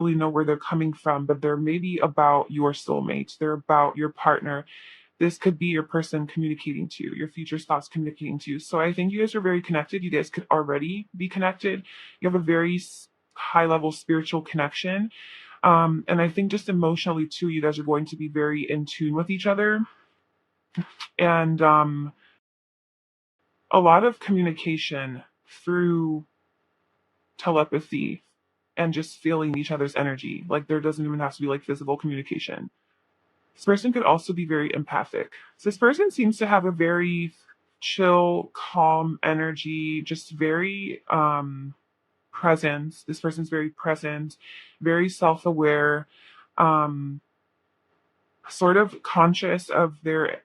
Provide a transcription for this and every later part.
really know where they're coming from, but they're maybe about your soulmate. They're about your partner. This could be your person communicating to you, your future spouse communicating to you. So I think you guys are very connected. You guys could already be connected. You have a very high level spiritual connection. And I think just emotionally too, you guys are going to be very in tune with each other. And a lot of communication through telepathy and just feeling each other's energy. Like there doesn't even have to be like physical communication. This person could also be very empathic. So this person seems to have a very chill, calm energy, just very present. This person's very present, very self-aware, um, sort of conscious of their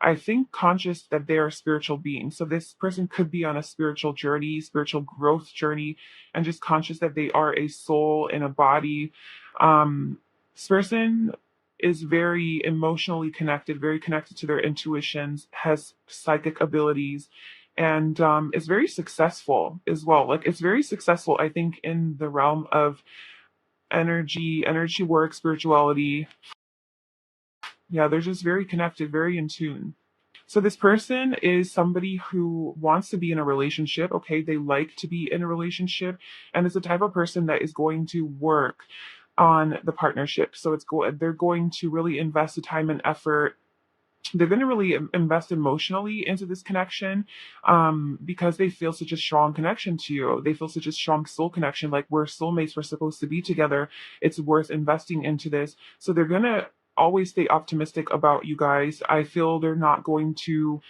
I think conscious that they are spiritual beings. So this person could be on a spiritual journey, spiritual growth journey, and just conscious that they are a soul in a body. This person is very emotionally connected, very connected to their intuitions, has psychic abilities, and is very successful as well. Like it's very successful, I think, in the realm of energy work, spirituality. Yeah, they're just very connected, very in tune. So this person is somebody who wants to be in a relationship. Okay, they like to be in a relationship, and is the type of person that is going to work on the partnership. So they're going to really invest the time and effort. They're going to really invest emotionally into this connection, because they feel such a strong connection to you. They feel such a strong soul connection. Like we're soulmates, we're supposed to be together. It's worth investing into this. So they're going to always stay optimistic about you guys. I feel they're not going to,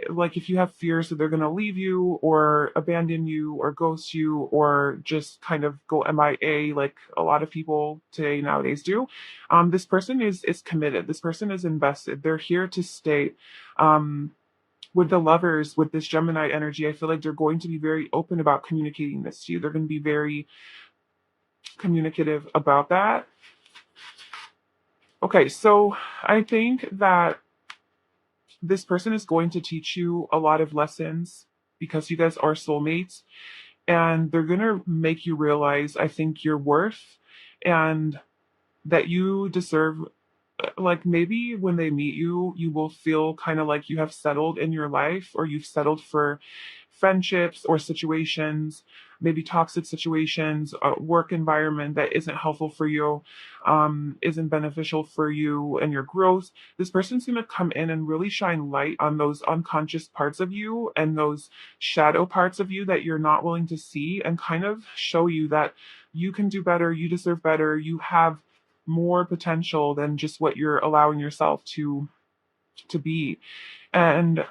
like, if you have fears that they're going to leave you or abandon you or ghost you or just kind of go MIA, like a lot of people today nowadays do, this person is committed. This person is invested. They're here to stay. Um, with the lovers, with this Gemini energy, I feel like they're going to be very open about communicating this to you. They're going to be very communicative about that. Okay, so I think that this person is going to teach you a lot of lessons because you guys are soulmates, and they're going to make you realize, I think, your worth and that you deserve, like maybe when they meet you, you will feel kind of like you have settled in your life, or you've settled for friendships or situations, maybe toxic situations, a work environment that isn't helpful for you, isn't beneficial for you and your growth. This person's going to come in and really shine light on those unconscious parts of you and those shadow parts of you that you're not willing to see, and kind of show you that you can do better, you deserve better, you have more potential than just what you're allowing yourself to be. And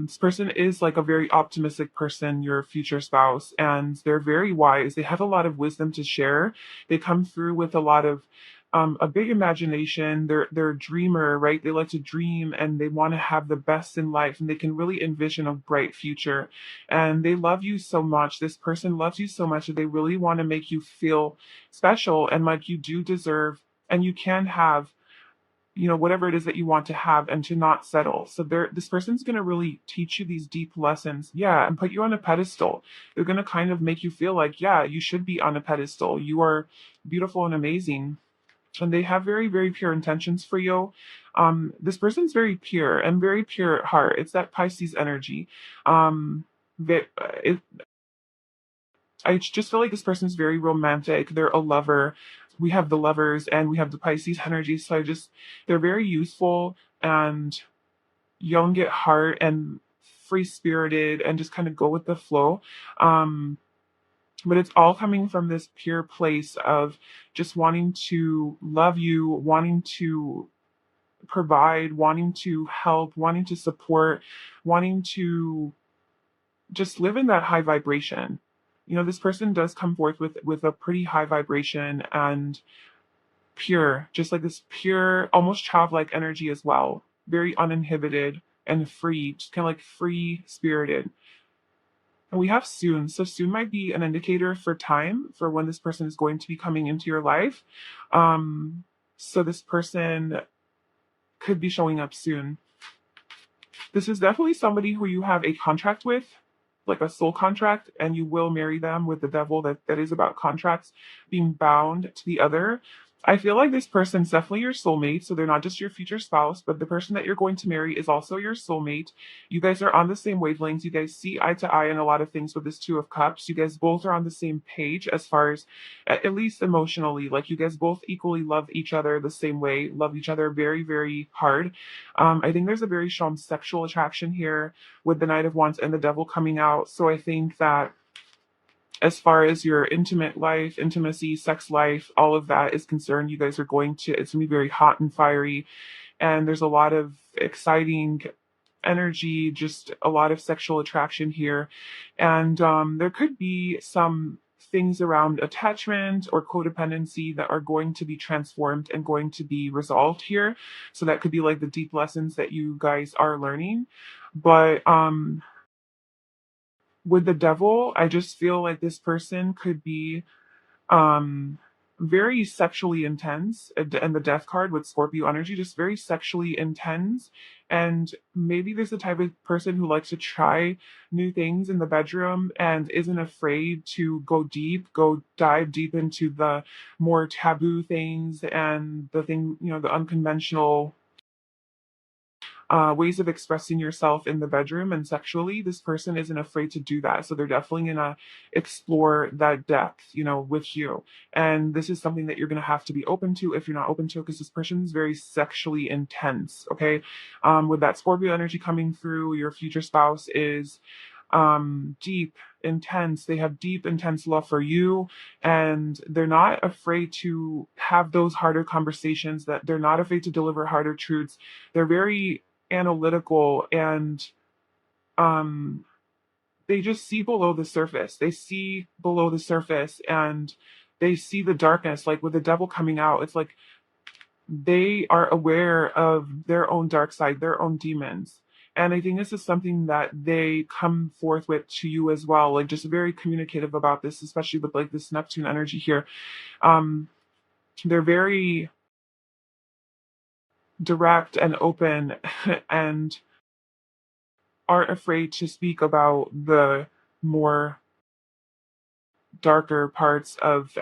this person is like a very optimistic person, your future spouse, and they're very wise. They have a lot of wisdom to share. They come through with a lot of a big imagination. They're a dreamer, right? They like to dream and they want to have the best in life, and they can really envision a bright future. And they love you so much. This person loves you so much that they really want to make you feel special and like you do deserve, and you can have, whatever it is that you want to have, and to not settle. So this person's going to really teach you these deep lessons. Yeah. And put you on a pedestal. They're going to kind of make you feel like, yeah, you should be on a pedestal. You are beautiful and amazing. And they have very, very pure intentions for you. This person's very pure and very pure at heart. It's that Pisces energy. That I just feel like this person's very romantic. They're a lover. We have the lovers and we have the Pisces energy. So they're very youthful and young at heart and free spirited and just kind of go with the flow. Um, but it's all coming from this pure place of just wanting to love you, wanting to provide, wanting to help, wanting to support, wanting to just live in that high vibration. This person does come forth with a pretty high vibration and pure, just like this pure, almost childlike energy as well. Very uninhibited and free, just kind of like free spirited. And we have soon. So soon might be an indicator for time for when this person is going to be coming into your life. So this person could be showing up soon. This is definitely somebody who you have a contract with. like a soul contract, and you will marry them with the devil. That is about contracts being bound to the other. I feel like this person's definitely your soulmate, so they're not just your future spouse, but the person that you're going to marry is also your soulmate. You guys are on the same wavelengths. You guys see eye to eye in a lot of things with this Two of Cups. You guys both are on the same page as far as, at least emotionally. Like, you guys both equally love each other the same way, love each other very, very hard. I think there's a very strong sexual attraction here with the Knight of Wands and the Devil coming out. So I think that as far as your intimate life, intimacy, sex life, all of that is concerned, you guys are it's gonna be very hot and fiery. And there's a lot of exciting energy, just a lot of sexual attraction here. And there could be some things around attachment or codependency that are going to be transformed and going to be resolved here. So that could be like the deep lessons that you guys are learning. But with the devil, I just feel like this person could be um very sexually intense, and the death card with Scorpio energy, just very sexually intense. And maybe there's the type of person who likes to try new things in the bedroom and isn't afraid to go dive deep into the more taboo things and the unconventional ways of expressing yourself in the bedroom and sexually. This person isn't afraid to do that. So they're definitely going to explore that depth, with you. And this is something that you're going to have to be open to if you're not open to it, because this person is very sexually intense. Okay. With that Scorpio energy coming through, your future spouse is deep, intense. They have deep, intense love for you, and they're not afraid to have those harder conversations, that they're not afraid to deliver harder truths. They're very analytical, and um they just see below the surface. They see below the surface, and they see the darkness. Like with the devil coming out, it's like they are aware of their own dark side, their own demons. And I think this is something that they come forth with to you as well, like just very communicative about this, especially with like this Neptune energy here. Um, they're very direct and open and aren't afraid to speak about the more darker parts of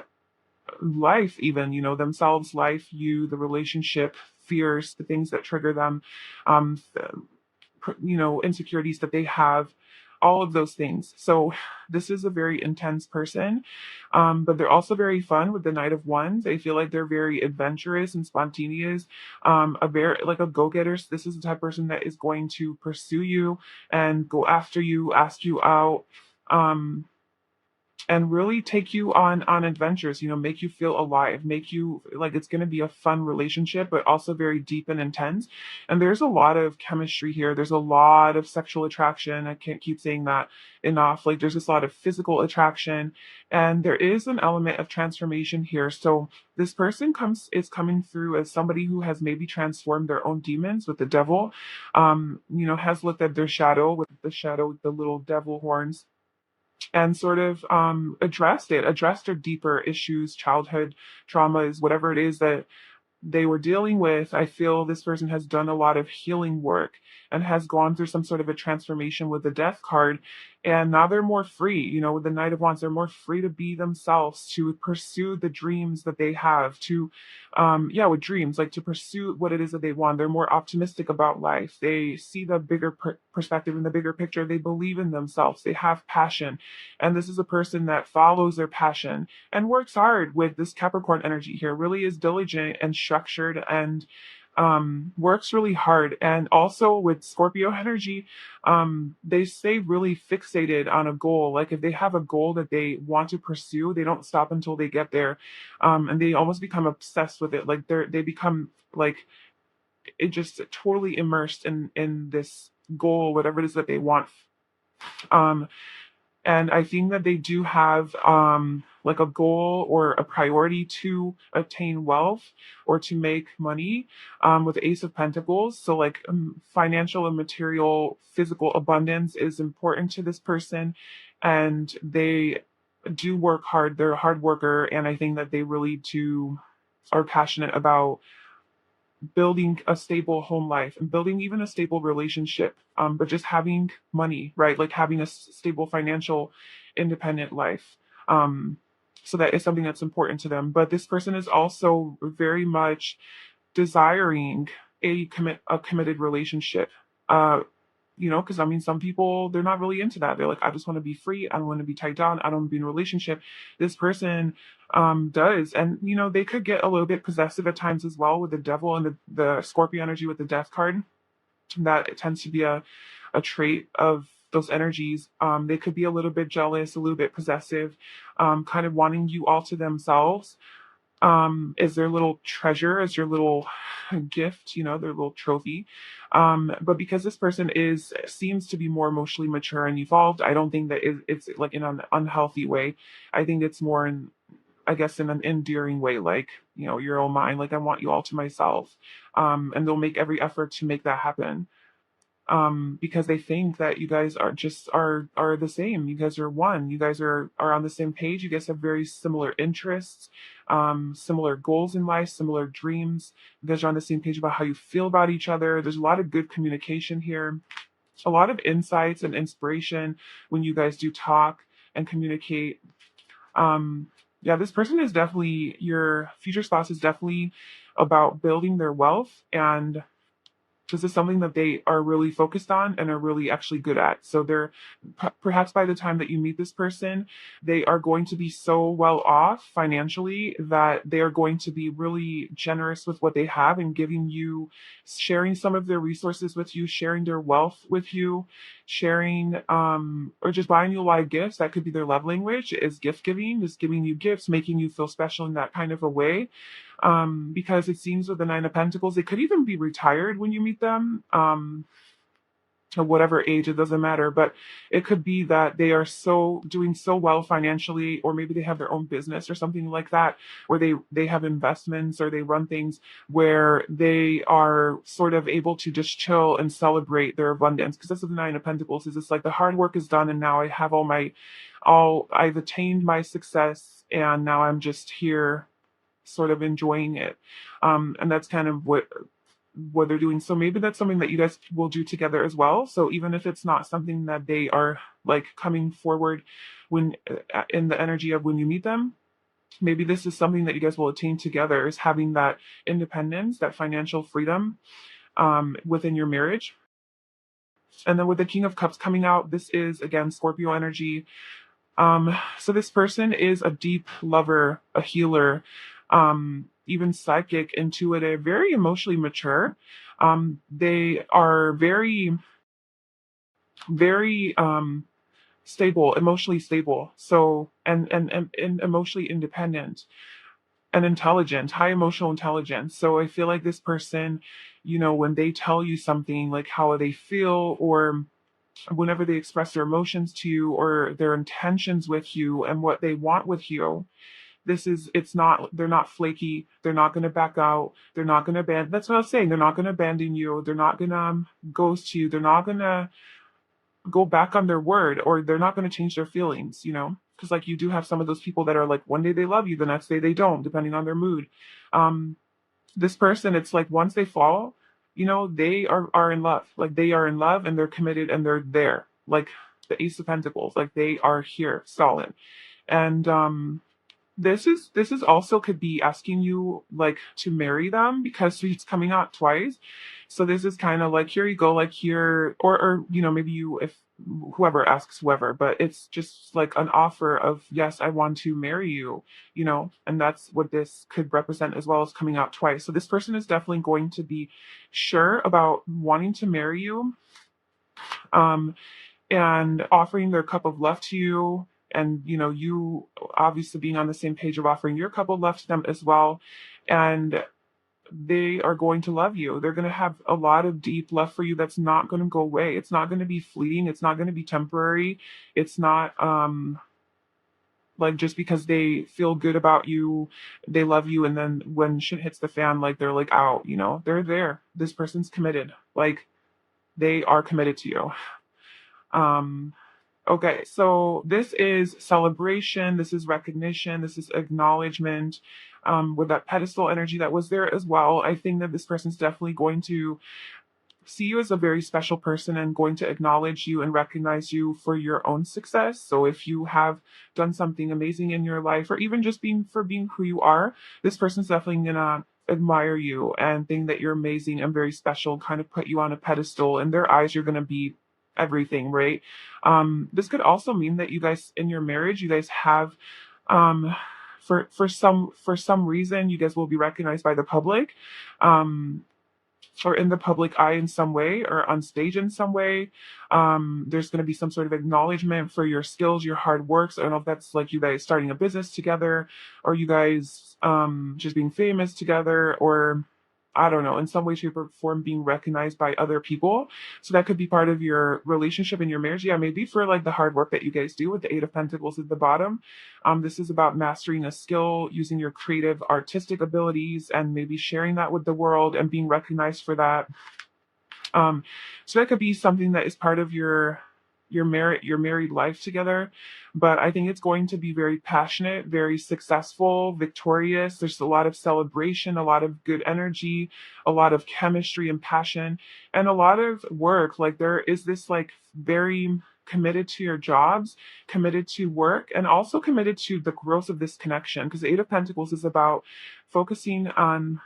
life, even, themselves, life, you, the relationship, fears, the things that trigger them, um, insecurities that they have, all of those things. So this is a very intense person, but they're also very fun with the Knight of Wands. I feel like they're very adventurous and spontaneous, a very like a go-getter. This is the type of person that is going to pursue you and go after you, ask you out. Um, and really take you on adventures, make you feel alive, make you like it's going to be a fun relationship, but also very deep and intense. And there's a lot of chemistry here. There's a lot of sexual attraction. I can't keep saying that enough. Like, there's just a lot of physical attraction, and there is an element of transformation here. So this person is coming through as somebody who has maybe transformed their own demons with the devil, has looked at their shadow with the little devil horns, and sort of addressed their deeper issues, childhood traumas, whatever it is that they were dealing with. I feel this person has done a lot of healing work and has gone through some sort of a transformation with the death card. And now they're more free, with the Knight of Wands, they're more free to be themselves, to pursue the dreams that they have, with dreams, like to pursue what it is that they want. They're more optimistic about life. They see the bigger perspective and the bigger picture. They believe in themselves. They have passion. And this is a person that follows their passion and works hard with this Capricorn energy here, really is diligent and structured, and works really hard. And also with Scorpio energy, they stay really fixated on a goal. Like, if they have a goal that they want to pursue, they don't stop until they get there. And they almost become obsessed with it. Like, they become like it just totally immersed in this goal, whatever it is that they want. Um, and I think that they do have like a goal or a priority to attain wealth or to make money, with Ace of Pentacles. So like, financial and material, physical abundance is important to this person, and they do work hard. They're a hard worker, and I think that they really do are passionate about building a stable home life and building even a stable relationship, but just having money, right? Like having a stable financial independent life. Um, so that is something that's important to them. But this person is also very much desiring a committed relationship. Uh, because I mean, some people they're not really into that. They're like, I just want to be free. I don't want to be tied down. I don't want to be in a relationship. This person does, and they could get a little bit possessive at times as well with the devil and the Scorpio energy with the death card. That it tends to be a trait of those energies. They could be a little bit jealous, a little bit possessive, kind of wanting you all to themselves, is their little treasure, is your little gift, their little trophy. But because this person seems to be more emotionally mature and evolved, I don't think that it's like in an unhealthy way. I think it's more in, I guess, in an endearing way, like, you're all mine, like I want you all to myself. And they'll make every effort to make that happen, because they think that you guys are the same. You guys are one. You guys are on the same page. You guys have very similar interests, similar goals in life, similar dreams. You guys are on the same page about how you feel about each other. There's a lot of good communication here, a lot of insights and inspiration when you guys do talk and communicate. Yeah, this person is definitely your future spouse, is definitely about building their wealth, and this is something that they are really focused on and are really actually good at. So they're perhaps by the time that you meet this person, they are going to be so well off financially that they are going to be really generous with what they have and giving you, sharing some of their resources with you, sharing their wealth with you, sharing, or just buying you a lot of gifts. That could be their love language, is gift giving, just giving you gifts, making you feel special in that kind of a way. Because it seems with the Nine of Pentacles, they could even be retired when you meet them, to whatever age, it doesn't matter. But it could be that they are doing so well financially, or maybe they have their own business or something like that, where they have investments or they run things where they are sort of able to just chill and celebrate their abundance. Because that's what the Nine of Pentacles is. It's like the hard work is done, and now I have I've attained my success, and now I'm just here sort of enjoying it. And that's kind of what they're doing. So maybe that's something that you guys will do together as well. So even if it's not something that they are like coming forward when in the energy of when you meet them, maybe this is something that you guys will attain together, is having that independence, that financial freedom, within your marriage. And then with the King of Cups coming out, this is again Scorpio energy. So this person is a deep lover, a healer, even psychic, intuitive, very emotionally mature. They are very, very stable, emotionally stable. So and emotionally independent and intelligent, high emotional intelligence. So I feel like this person, when they tell you something, like how they feel, or whenever they express their emotions to you, or their intentions with you and what they want with you, they're not flaky. They're not going to back out. They're not going to that's what I was saying. They're not going to abandon you. They're not going to ghost you. They're not going to go back on their word, or they're not going to change their feelings, because like you do have some of those people that are like, one day they love you, the next day they don't, depending on their mood. Um, this person, it's like once they fall, they are in love. Like they are in love and they're committed and they're there. Like the Ace of Pentacles, like they are here, solid. And this is also could be asking you like to marry them, because it's coming out twice. So this is kind of like, here you go, like here, or maybe you, if whoever asks whoever, but it's just like an offer of, yes, I want to marry you, and that's what this could represent, as well as coming out twice. So this person is definitely going to be sure about wanting to marry you, um and offering their cup of love to you, and you obviously being on the same page of offering your cup of love to them as well. And they are going to love you. They're going to have a lot of deep love for you that's not going to go away. It's not going to be fleeting. It's not going to be temporary. It's not like just because they feel good about you, they love you, and then when shit hits the fan, like they're like out, they're there. This person's committed. Like they are committed to you. um Okay, so this is celebration, this is recognition, this is acknowledgement. with that pedestal energy that was there as well. I think that this person's definitely going to see you as a very special person and going to acknowledge you and recognize you for your own success. So if you have done something amazing in your life, or even just being who you are, this person's definitely gonna admire you and think that you're amazing and very special, kind of put you on a pedestal. In their eyes, you're gonna be everything, right? This could also mean that you guys in your marriage, you guys have um for some reason you guys will be recognized by the public. Um or in the public eye in some way or on stage in some way. There's going to be some sort of acknowledgement for your skills, your hard work. So I don't know if that's like you guys starting a business together or you guys just being famous together, or I don't know, in some way, shape, or form being recognized by other people. So that could be part of your relationship and your marriage. Yeah, maybe for like the hard work that you guys do with the Eight of Pentacles at the bottom. This is about mastering a skill, using your creative, artistic abilities, and maybe sharing that with the world and being recognized for that. So that could be something that is part of your married life together. But I think it's going to be very passionate, very successful, victorious. There's a lot of celebration, a lot of good energy, a lot of chemistry and passion, and a lot of work. Like there is this like very committed to your jobs, committed to work, and also committed to the growth of this connection. Because the Eight of Pentacles is about focusing on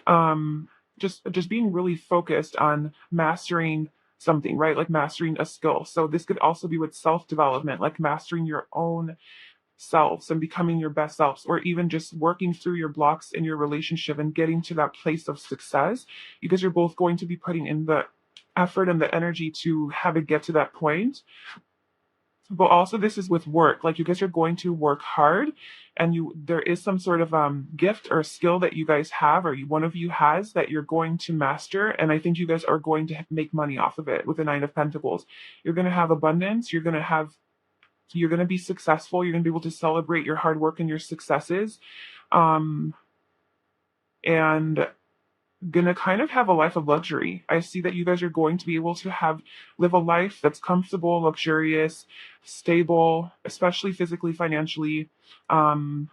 um just being really focused on mastering something, right? Like mastering a skill. So this could also be with self-development, like mastering your own selves and becoming your best selves, or even just working through your blocks in your relationship and getting to that place of success, because you're both going to be putting in the effort and the energy to have it get to that point. But also this is with work, like you guys are going to work hard, and there is some sort of gift or skill that you guys have, or one of you has, that you're going to master, and I think you guys are going to make money off of it with the Nine of Pentacles. You're going to have abundance, you're going to be successful, you're going to be able to celebrate your hard work and your successes, um and gonna kind of have a life of luxury. I see that you guys are going to be able to live a life that's comfortable, luxurious, stable, especially physically, financially, um,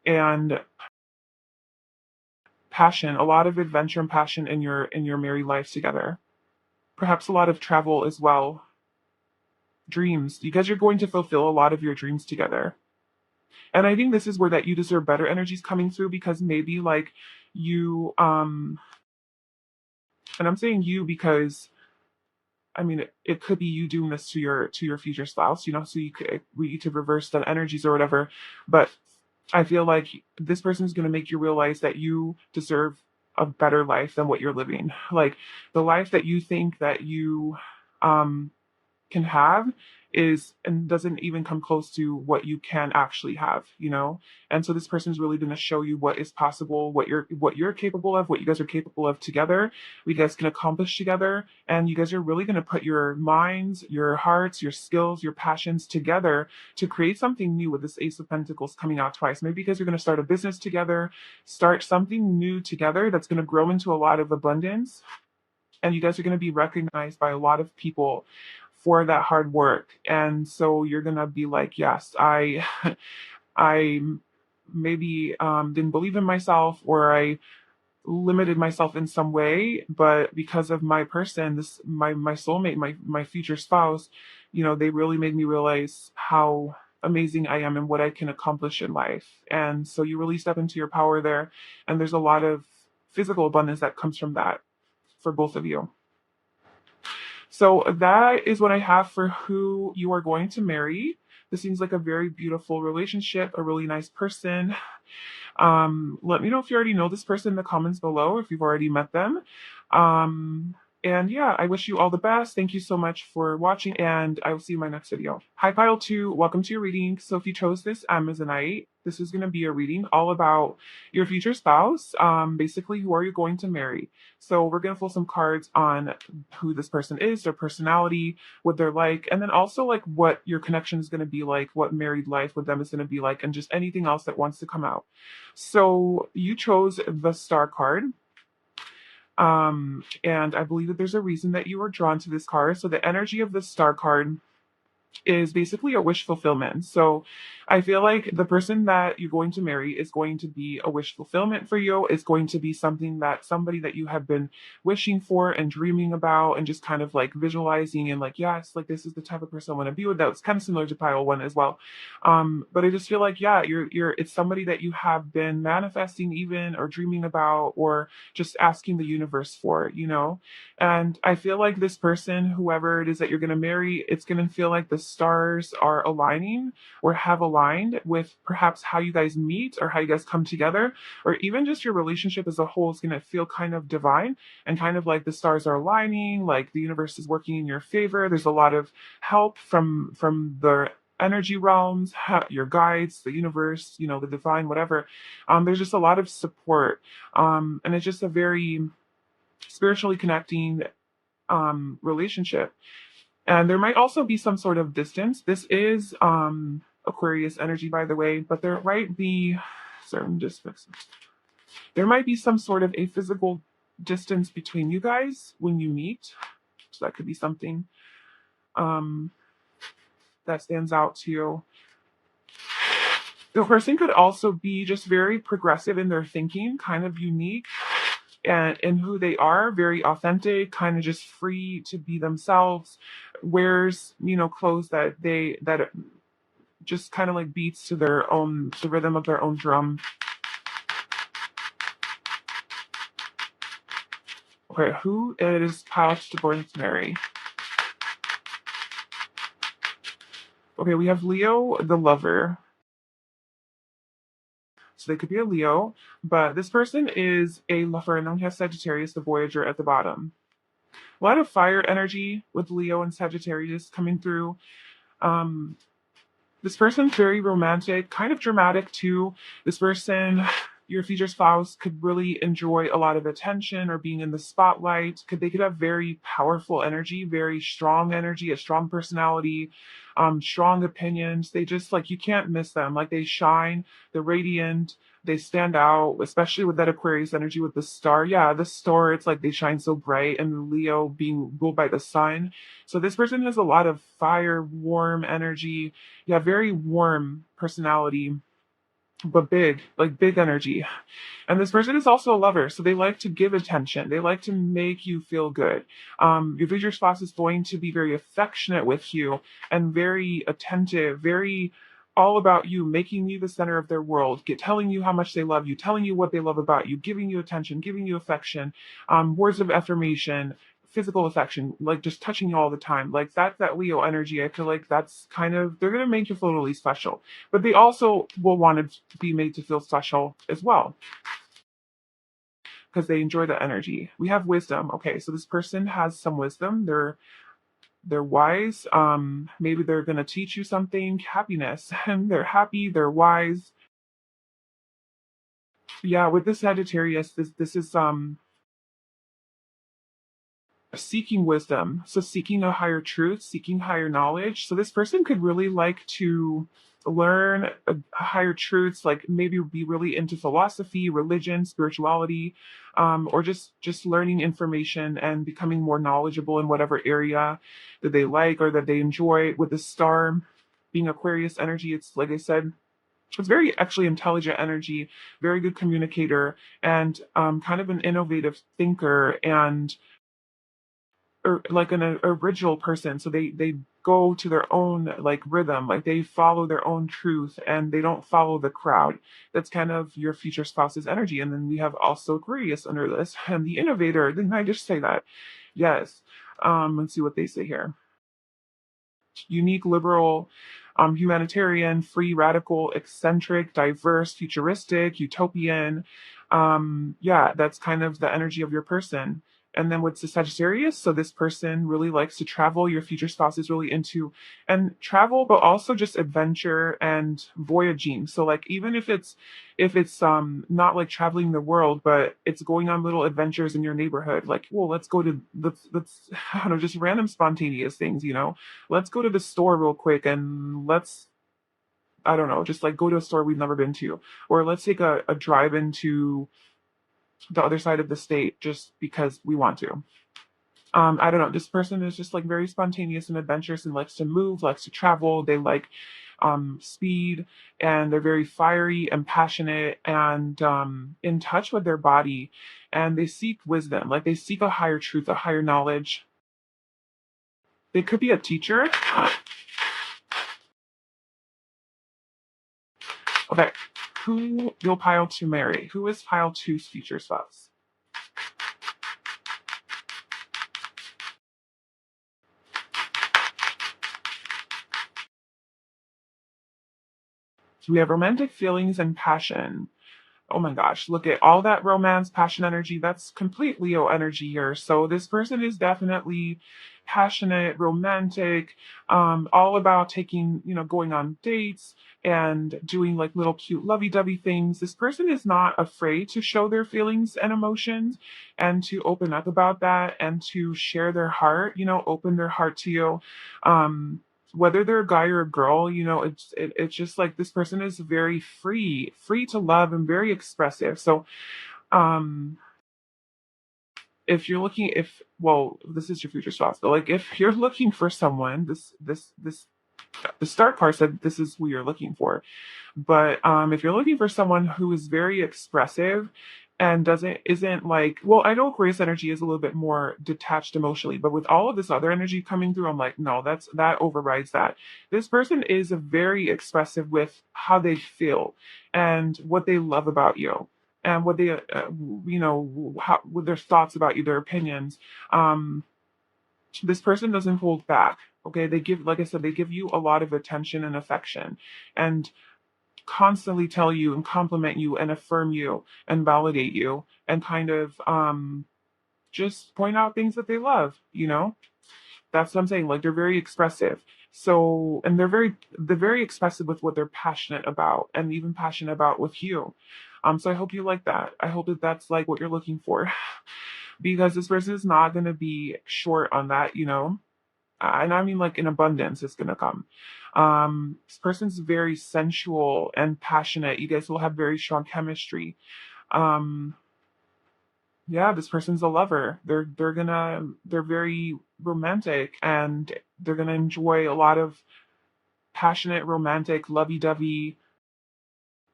and passion, a lot of adventure and passion in your married life together. Perhaps a lot of travel as well. Dreams. You guys are going to fulfill a lot of your dreams together. And I think this is where that you deserve better energies coming through, because maybe like you and I'm saying you because I mean, it could be you doing this to your future spouse, so we could reverse the energies or whatever. But I feel like this person is going to make you realize that you deserve a better life than what you're living. Like the life that you think that you um can have is and doesn't even come close to what you can actually have. And so this person is really going to show you what is possible, what you're capable of, what you guys are capable of together, what you guys can accomplish together. And you guys are really going to put your minds, your hearts, your skills, your passions together to create something new with this Ace of Pentacles coming out twice. Maybe because you're going to start a business together, start something new together that's going to grow into a lot of abundance, and you guys are going to be recognized by a lot of people for that hard work. And so you're going to be like, yes, I maybe didn't believe in myself, or I limited myself in some way, but because of my person, this my soulmate, my future spouse, they really made me realize how amazing I am and what I can accomplish in life. And so you really step into your power there, and there's a lot of physical abundance that comes from that for both of you. So that is what I have for who you are going to marry. This seems like a very beautiful relationship, a really nice person. Let me know if you already know this person in the comments below, if you've already met them. And yeah, I wish you all the best. Thank you so much for watching, and I will see you in my next video. Hi, Pile 2. Welcome to your reading. So if you chose this Amazonite, this is going to be a reading all about your future spouse. Basically, who are you going to marry? So we're going to pull some cards on who this person is, their personality, what they're like, and then also like what your connection is going to be like, what married life with them is going to be like, and just anything else that wants to come out. So you chose the Star card. And I believe that there's a reason that you were drawn to this card. So the energy of the Star card is basically a wish fulfillment. So I feel like the person that you're going to marry is going to be a wish fulfillment for you. It's going to be something that somebody that you have been wishing for and dreaming about and just kind of like visualizing and like, yes, like this is the type of person I want to be with. That's kind of similar to pile one as well. But I just feel like, yeah, it's somebody that you have been manifesting even or dreaming about or just asking the universe for, you know? And I feel like this person, whoever it is that you're going to marry, it's going to feel like the stars are aligning or have aligned with perhaps how you guys meet or how you guys come together, or even just your relationship as a whole is going to feel kind of divine and kind of like the stars are aligning, like the universe is working in your favor. There's a lot of help from the energy realms, your guides, the universe, you know, the divine, whatever. There's just a lot of support. And it's just a very spiritually connecting relationship. And there might also be some sort of distance. This is Aquarius energy, by the way, but there might be, sorry, I'm just fixing. There might be some sort of a physical distance between you guys when you meet. So that could be something um, that stands out to you. The person could also be just very progressive in their thinking, kind of unique and in who they are, very authentic, kind of just free to be themselves, wears, you know, clothes that just kind of like beats to their own, the rhythm of their own drum. Okay, who is Pouch to Born to Marry? Okay, we have Leo, the lover. So they could be a Leo, but this person is a lover, and then we have Sagittarius, the Voyager, at the bottom. A lot of fire energy with Leo and Sagittarius coming through. Um, this person's very romantic, kind of dramatic too. This person, your future spouse, could really enjoy a lot of attention or being in the spotlight. They could have very powerful energy, very strong energy, a strong personality, strong opinions. They just like you can't miss them. Like they shine, they're radiant, they stand out, especially with that Aquarius energy with the star. Yeah, the star, it's like they shine so bright, and Leo being ruled by the sun. So this person has a lot of fire, warm energy. Yeah, very warm personality, but big, like big energy. And this person is also a lover, so they like to give attention. They like to make you feel good. Your future spouse is going to be very affectionate with you and very attentive, very all about you, making you the center of their world, telling you how much they love you, telling you what they love about you, giving you attention, giving you affection, words of affirmation, physical affection, like just touching you all the time. Like that's that Leo energy. I feel like that's kind of, they're going to make you feel really special, but they also will want to be made to feel special as well because they enjoy the energy. We have wisdom. Okay, so this person has some wisdom. They're wise. Maybe they're gonna teach you something. Happiness. And they're happy. They're wise. Yeah, with this Sagittarius, this is seeking wisdom. So seeking a higher truth, seeking higher knowledge. So this person could really like to learn higher truths, like maybe be really into philosophy, religion, spirituality, or just learning information and becoming more knowledgeable in whatever area that they like or that they enjoy. With the star being Aquarius energy, it's like I said, it's very actually intelligent energy, very good communicator, and kind of an innovative thinker and or like an original person. So they go to their own like rhythm, like they follow their own truth and they don't follow the crowd. That's kind of your future spouse's energy. And then we have also Aquarius under this and the innovator. Didn't I just say that? Yes. Let's see what they say here. Unique, liberal, humanitarian, free, radical, eccentric, diverse, futuristic, utopian. Yeah, that's kind of the energy of your person. And then with the Sagittarius, so this person really likes to travel. Your future spouse is really into and travel, but also just adventure and voyaging. So like even if it's not like traveling the world, but it's going on little adventures in your neighborhood. Like, well, let's go to let's I don't know, just random spontaneous things, you know. Let's go to the store real quick and let's I don't know, just like go to a store we've never been to, or let's take a drive into the other side of the state just because we want to. I don't know, this person is just like very spontaneous and adventurous and likes to move, likes to travel. They like speed, and they're very fiery and passionate and in touch with their body, and they seek wisdom, like they seek a higher truth, a higher knowledge. They could be a teacher. Okay, who will pile to marry? Who is pile two's future spouse? We have romantic feelings and passion. Oh my gosh, look at all that romance, passion energy. That's complete Leo energy here. So this person is definitely passionate, romantic, all about taking, going on dates and doing like little cute lovey-dovey things. This person is not afraid to show their feelings and emotions and to open up about that and to share their heart, open their heart to you. Whether they're a guy or a girl, it's just like this person is very free to love and very expressive. So, um, if you're looking, if well, this is your future spouse, but like if you're looking for someone, the start part said this is who you're looking for. But if you're looking for someone who is very expressive and isn't like, well, I know Aquarius energy is a little bit more detached emotionally, but with all of this other energy coming through, I'm like, no, that overrides that. This person is very expressive with how they feel and what they love about you. And what they, how, with their thoughts about you, their opinions. Um, this person doesn't hold back. Okay, they give, like I said, they give you a lot of attention and affection, and constantly tell you and compliment you and affirm you and validate you and kind of just point out things that they love, That's what I'm saying. Like they're very expressive. So, and they're very expressive with what they're passionate about and even passionate about with you. So I hope you like that. I hope that that's like what you're looking for because this person is not going to be short on that. And I mean like in abundance is gonna come. This person's very sensual and passionate. You guys will have very strong chemistry. Um, yeah, this person's a lover. They're very romantic and they're gonna enjoy a lot of passionate, romantic, lovey-dovey,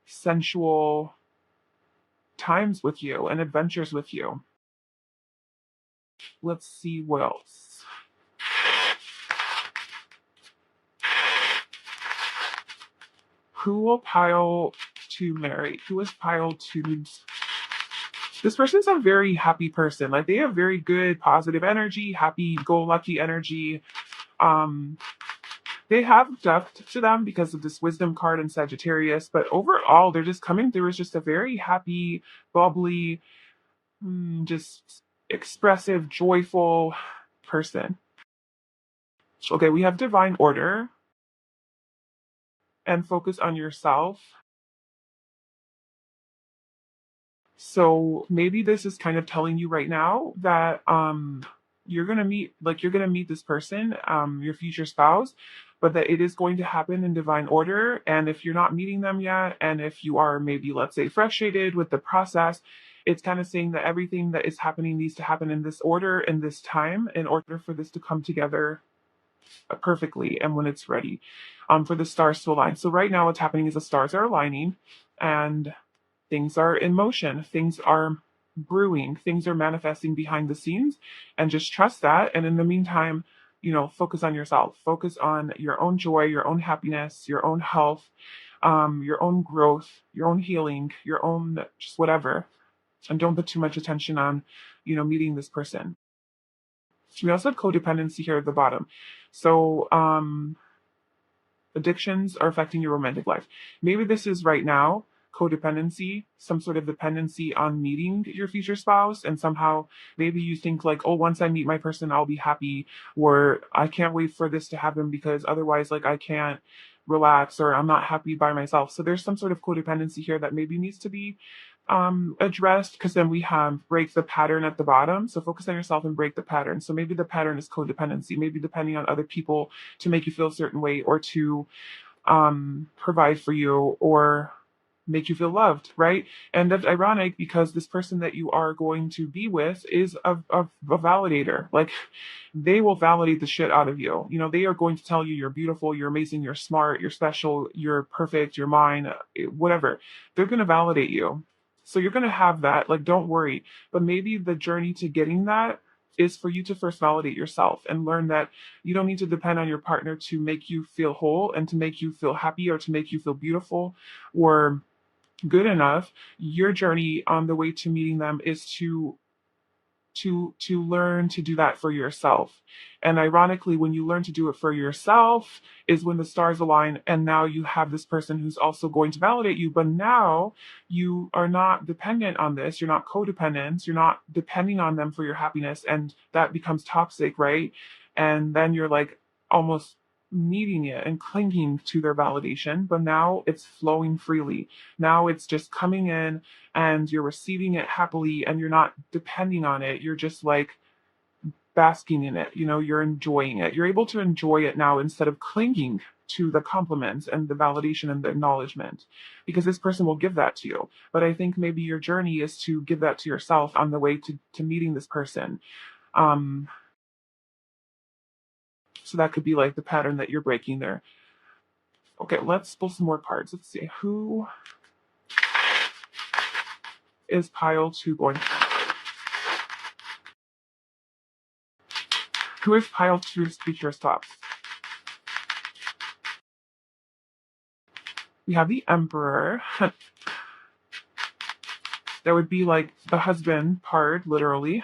sensual times with you and adventures with you. Let's see what else. Who will pile to marry? Who is pile to this person's a very happy person. Like they have very good positive energy, happy go lucky energy. Um they have depth to them because of this wisdom card in Sagittarius, but overall they're just coming through as just a very happy, bubbly, just expressive, joyful person. Okay, we have divine order and focus on yourself. So maybe this is kind of telling you right now that you're gonna meet this person, your future spouse, but that it is going to happen in divine order. And if you're not meeting them yet, and if you are maybe, let's say, frustrated with the process, it's kind of saying that everything that is happening needs to happen in this order, in this time, in order for this to come together perfectly and when it's ready, for the stars to align. So right now what's happening is the stars are aligning and things are in motion, things are brewing, things are manifesting behind the scenes, and just trust that. And in the meantime, focus on yourself, focus on your own joy, your own happiness, your own health, your own growth, your own healing, your own just whatever. And don't put too much attention on, meeting this person. We also have codependency here at the bottom. So, addictions are affecting your romantic life. Maybe this is right now codependency, some sort of dependency on meeting your future spouse, and somehow maybe you think like, oh, once I meet my person, I'll be happy, or I can't wait for this to happen because otherwise, like, I can't relax or I'm not happy by myself. So there's some sort of codependency here that maybe needs to be addressed, because then we have break the pattern at the bottom. So focus on yourself and break the pattern. So maybe the pattern is codependency, maybe depending on other people to make you feel a certain way or to provide for you, or make you feel loved, right? And that's ironic because this person that you are going to be with is a validator. Like, they will validate the shit out of you. You know, they are going to tell you you're beautiful, you're amazing, you're smart, you're special, you're perfect, you're mine, whatever. They're going to validate you. So you're going to have that. Like, don't worry. But maybe the journey to getting that is for you to first validate yourself and learn that you don't need to depend on your partner to make you feel whole and to make you feel happy or to make you feel beautiful or good enough. Your journey on the way to meeting them is to learn to do that for yourself. And ironically, when you learn to do it for yourself is when the stars align, and now you have this person who's also going to validate you. But now you are not dependent on this, you're not codependent, you're not depending on them for your happiness, and that becomes toxic, right? And then you're like almost needing it and clinging to their validation, but now it's flowing freely. Now it's just coming in and you're receiving it happily and you're not depending on it. You're just like basking in it. You know, you're enjoying it. You're able to enjoy it now instead of clinging to the compliments and the validation and the acknowledgement, because this person will give that to you. But I think maybe your journey is to give that to yourself on the way to meeting this person. Um, so that could be like the pattern that you're breaking there. Okay, let's pull some more cards. Let's see. Who is pile two going? Who is pile two's future stops? We have the Emperor. That would be like the husband part, literally.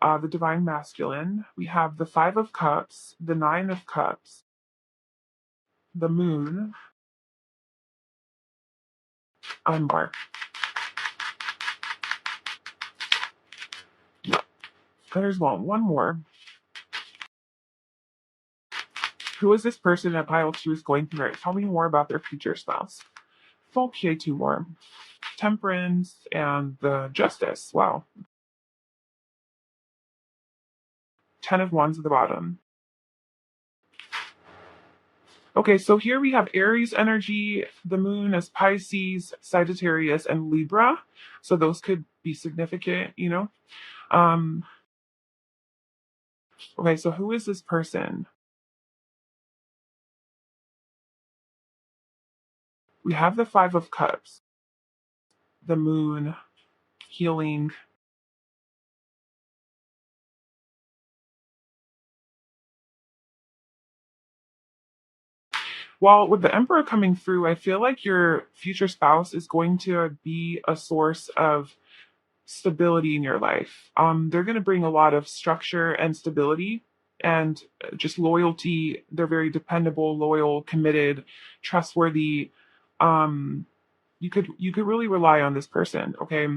The Divine Masculine. We have the Five of Cups, the Nine of Cups, the Moon, and more. There's one more. Who is this person that pile two is going to marry? Tell me more about their future spouse. Okay, two more. Temperance and the Justice. Wow. 10 of Wands at the bottom. Okay, so here we have Aries energy, the moon as Pisces, Sagittarius, and Libra. So those could be significant, you know. Um, okay, so who is this person? We have the Five of Cups, the moon, healing. Well, with the Emperor coming through, I feel like your future spouse is going to be a source of stability in your life. They're going to bring a lot of structure and stability and just loyalty. They're very dependable, loyal, committed, trustworthy. Um, you could really rely on this person, okay?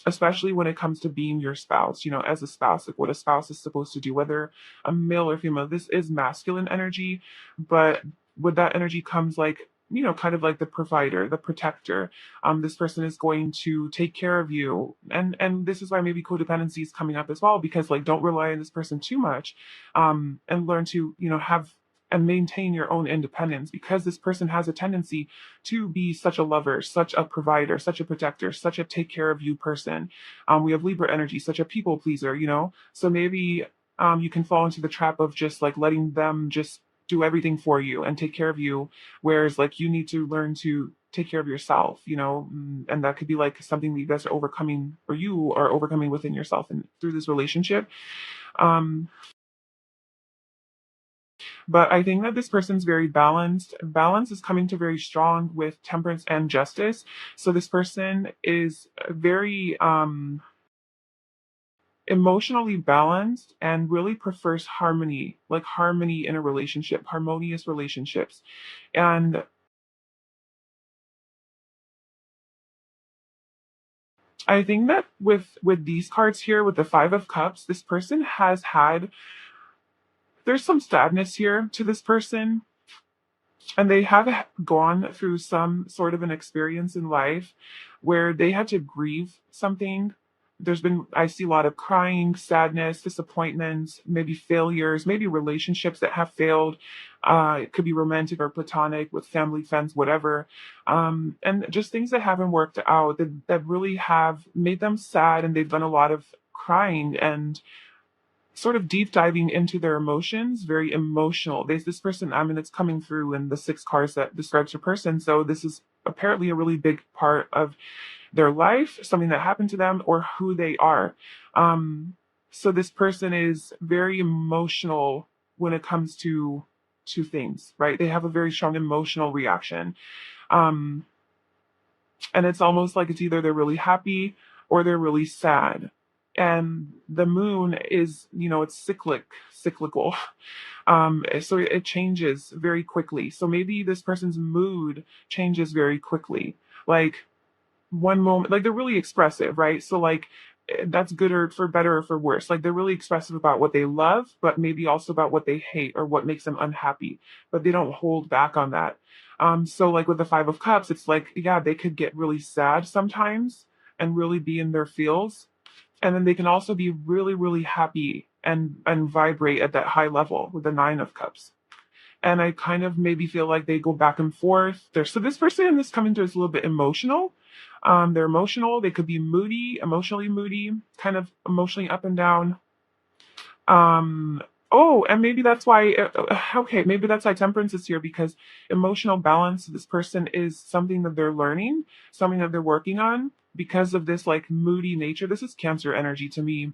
Especially when it comes to being your spouse, you know, as a spouse, like what a spouse is supposed to do, whether a male or female. This is masculine energy, but with that energy comes like, you know, kind of like the provider, the protector. This person is going to take care of you. And this is why maybe codependency is coming up as well, because like don't rely on this person too much. And learn to, you know, have and maintain your own independence, because this person has a tendency to be such a lover, such a provider, such a protector, such a take care of you person. We have Libra energy, such a people pleaser, you know? So maybe you can fall into the trap of just like letting them just do everything for you and take care of you. Whereas like you need to learn to take care of yourself, you know? And that could be like something that you guys are overcoming, or you are overcoming within yourself and through this relationship. Um, but I think that this person's very balanced. Balance is coming to very strong with temperance and justice. So this person is very emotionally balanced and really prefers harmony, like harmony in a relationship, harmonious relationships. And I think that with these cards here, with the Five of Cups, this person has had, there's some sadness here to this person, and they have gone through some sort of an experience in life where they had to grieve something. There's been, I see a lot of crying, sadness, disappointments, maybe failures, maybe relationships that have failed. It could be romantic or platonic with family, friends, whatever. And just things that haven't worked out that really have made them sad, and they've done a lot of crying and sort of deep diving into their emotions, very emotional. There's this person, I mean, it's coming through in the 6 cards that describes your person. So this is apparently a really big part of their life, something that happened to them, or who they are. Um, so this person is very emotional when it comes to things, right? They have a very strong emotional reaction. Um, and it's almost like it's either they're really happy or they're really sad. And the moon is, it's cyclical. So it changes very quickly. So maybe this person's mood changes very quickly. Like one moment, like they're really expressive, right? So like that's good or for better or for worse. Like they're really expressive about what they love, but maybe also about what they hate or what makes them unhappy. But they don't hold back on that. So like with the 5 of Cups, it's like, yeah, they could get really sad sometimes and really be in their feels. And then they can also be really, really happy and vibrate at that high level with the 9 of Cups. And I kind of maybe feel like they go back and forth. So this person is coming to is a little bit emotional. They're emotional. They could be moody, emotionally moody, kind of emotionally up and down. Oh, and maybe that's why. Okay, maybe that's why Temperance is here, because emotional balance. This person is something that they're learning, something that they're working on because of this like moody nature. This is Cancer energy to me,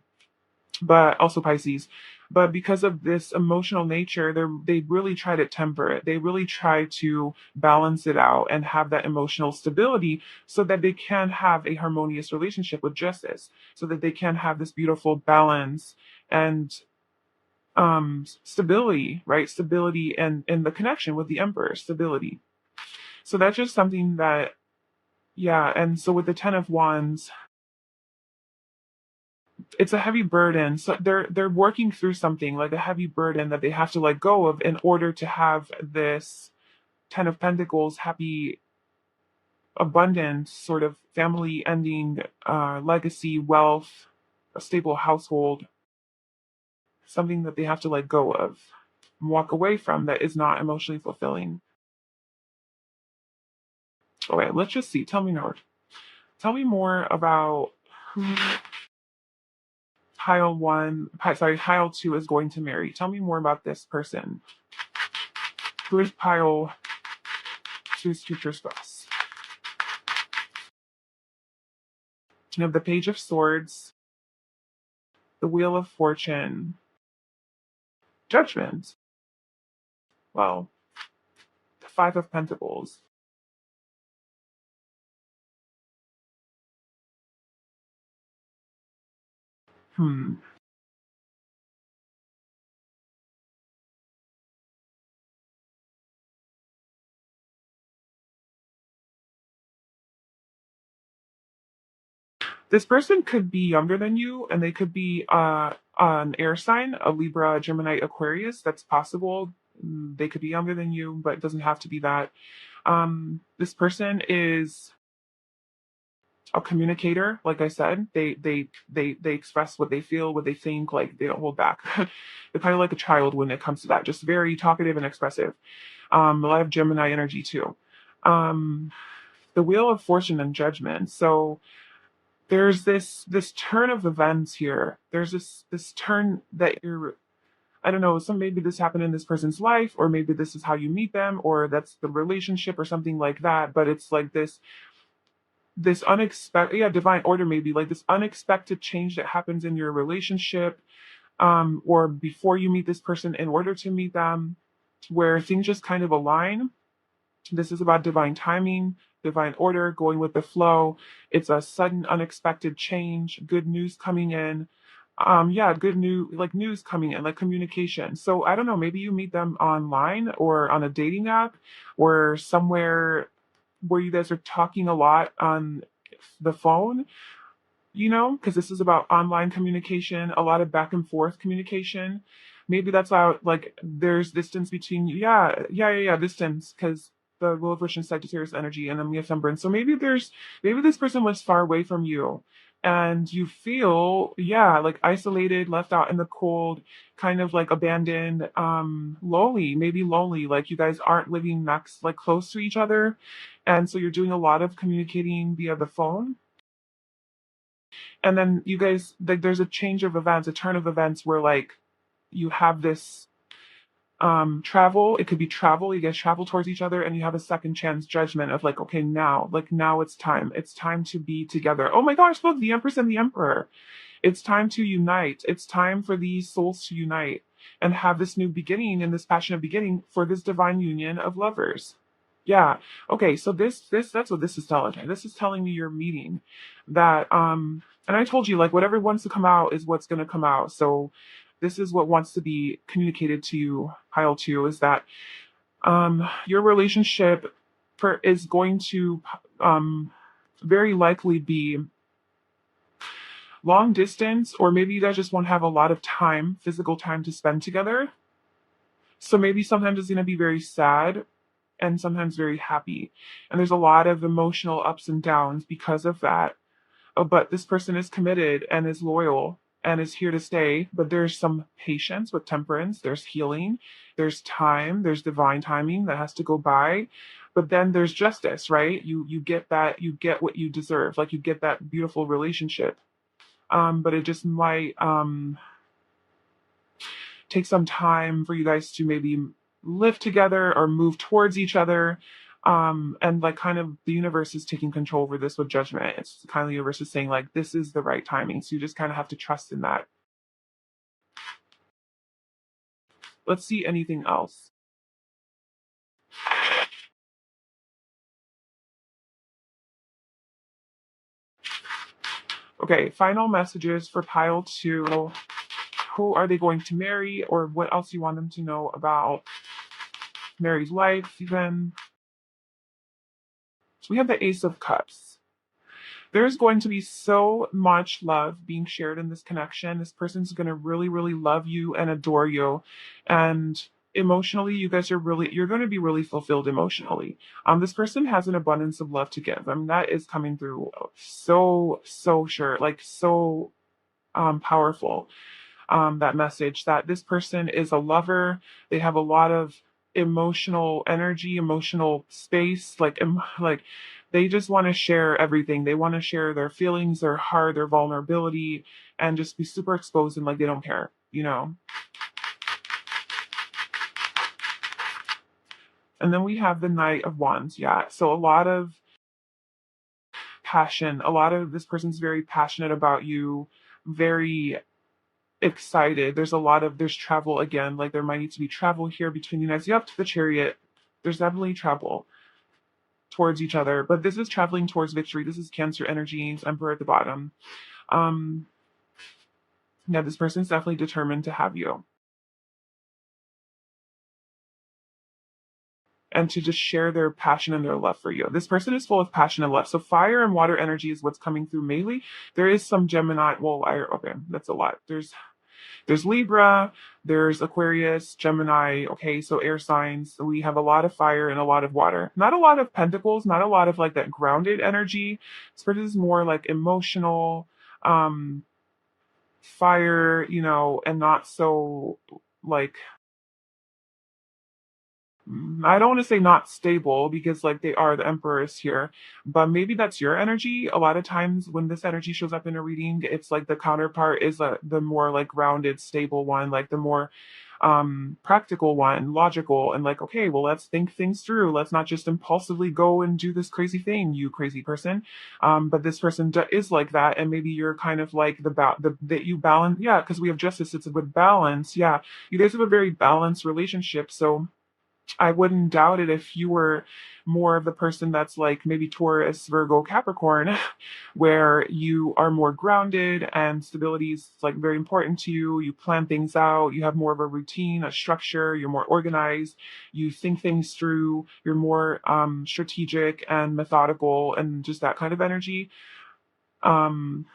but also Pisces. But because of this emotional nature, they really try to temper it. They really try to balance it out and have that emotional stability so that they can have a harmonious relationship with justice, so that they can have this beautiful balance and stability, right? Stability and the connection with the Emperor, stability. So that's just something that, yeah. And so with the 10 of Wands, it's a heavy burden. So they're working through something like a heavy burden that they have to let go of in order to have this 10 of Pentacles, happy, abundant sort of family ending, legacy, wealth, a stable household, something that they have to let go of, walk away from that is not emotionally fulfilling. All right, let's just see. Tell me more. Tell me more about who pile 2 is going to marry. Tell me more about this person. Who is pile 2's future spouse? You have the Page of Swords, the Wheel of Fortune, Judgment. Well, the 5 of Pentacles. Hmm. This person could be younger than you, and they could be an air sign, a Libra, Gemini, Aquarius. That's possible. They could be younger than you, but it doesn't have to be that. This person is a communicator. Like I said, they express what they feel, what they think. Like they don't hold back. They're kind of like a child when it comes to that. Just very talkative and expressive. A lot of Gemini energy too. Um, the Wheel of Fortune and Judgment. So there's this turn of events here. There's this turn that you're, I don't know, some maybe this happened in this person's life, or maybe this is how you meet them, or that's the relationship or something like that. But it's like this unexpected, yeah, divine order, maybe like this unexpected change that happens in your relationship, or before you meet this person in order to meet them, where things just kind of align. This is about divine timing, divine order, going with the flow. It's a sudden, unexpected change, good news coming in. Yeah, good news, like news coming in, like communication. So I don't know, maybe you meet them online or on a dating app or somewhere where you guys are talking a lot on the phone, because this is about online communication, a lot of back and forth communication. Maybe that's how, like, there's distance between you. Yeah, distance, because the Wheel of Fortune, Sagittarius energy, and then we have Temperance. So maybe this person was far away from you, and you feel, yeah, like isolated, left out in the cold, kind of like abandoned, lonely, maybe lonely, like you guys aren't living next, like close to each other. And so you're doing a lot of communicating via the phone. And then you guys, like, there's a change of events, a turn of events where like you have this travel. It could be travel, you guys travel towards each other, and you have a second chance judgment of like, okay, now, like now it's time to be together. Oh my gosh, look, the Empress and the Emperor. It's time to unite. It's time for these souls to unite and have this new beginning and this passionate beginning for this divine union of lovers. Yeah. Okay, so this that's what this is telling me. This is telling me you're meeting that and I told you like whatever wants to come out is what's gonna come out. So this is what wants to be communicated to you, pile two, is that your relationship is going to very likely be long distance, or maybe you guys just won't have a lot of time, physical time to spend together. So maybe sometimes it's going to be very sad and sometimes very happy. And there's a lot of emotional ups and downs because of that. But this person is committed and is loyal and is here to stay. But there's some patience with temperance, there's healing, there's time, there's divine timing that has to go by. But then there's justice, right? You get that, you get what you deserve, like you get that beautiful relationship. But it just might take some time for you guys to maybe live together or move towards each other. And like kind of the universe is taking control over this with judgment. It's kind of the universe is saying like this is the right timing. So you just kind of have to trust in that. Let's see anything else. Okay, final messages for pile two. Who are they going to marry, or what else you want them to know about Mary's life, even? So we have the Ace of Cups. There's going to be so much love being shared in this connection. This person's going to really, really love you and adore you. And emotionally, you guys are really, you're going to be really fulfilled emotionally. This person has an abundance of love to give. I mean, that is coming through so sure, like so powerful, that message that this person is a lover. They have a lot of emotional energy, emotional space, like they just want to share everything. They want to share their feelings, their heart, their vulnerability, and just be super exposed and like they don't care, you know. And then we have the Knight of Wands. Yeah, so a lot of passion. A lot of this person's very passionate about you, very excited. There's travel again. Like there might need to be travel here between you guys. Yep, to the Chariot. There's definitely travel towards each other, but this is traveling towards victory. This is Cancer energies, Emperor at the bottom. Um, yeah, this person's definitely determined to have you and to just share their passion and their love for you. This person is full of passion and love. So fire and water energy is what's coming through mainly. There is some Gemini. Well, okay, that's a lot. There's Libra, there's Aquarius, Gemini. Okay, so air signs. So we have a lot of fire and a lot of water. Not a lot of pentacles, not a lot of like that grounded energy. Spirit is more like emotional, um, fire, you know, and not so like I don't want to say not stable because like they are the emperors here, but maybe that's your energy. A lot of times when this energy shows up in a reading, it's like the counterpart is the more like grounded, stable one, like the more practical one, logical, and like, okay, well, let's think things through. Let's not just impulsively go and do this crazy thing, you crazy person. But this person is like that, and maybe you're kind of like the that you balance, yeah, because we have justice, it's with balance. Yeah, you guys have a very balanced relationship, so I wouldn't doubt it if you were more of the person that's like maybe Taurus, Virgo, Capricorn, where you are more grounded and stability is like very important to you. You plan things out, you have more of a routine, a structure, you're more organized, you think things through, you're more strategic and methodical and just that kind of energy. Um,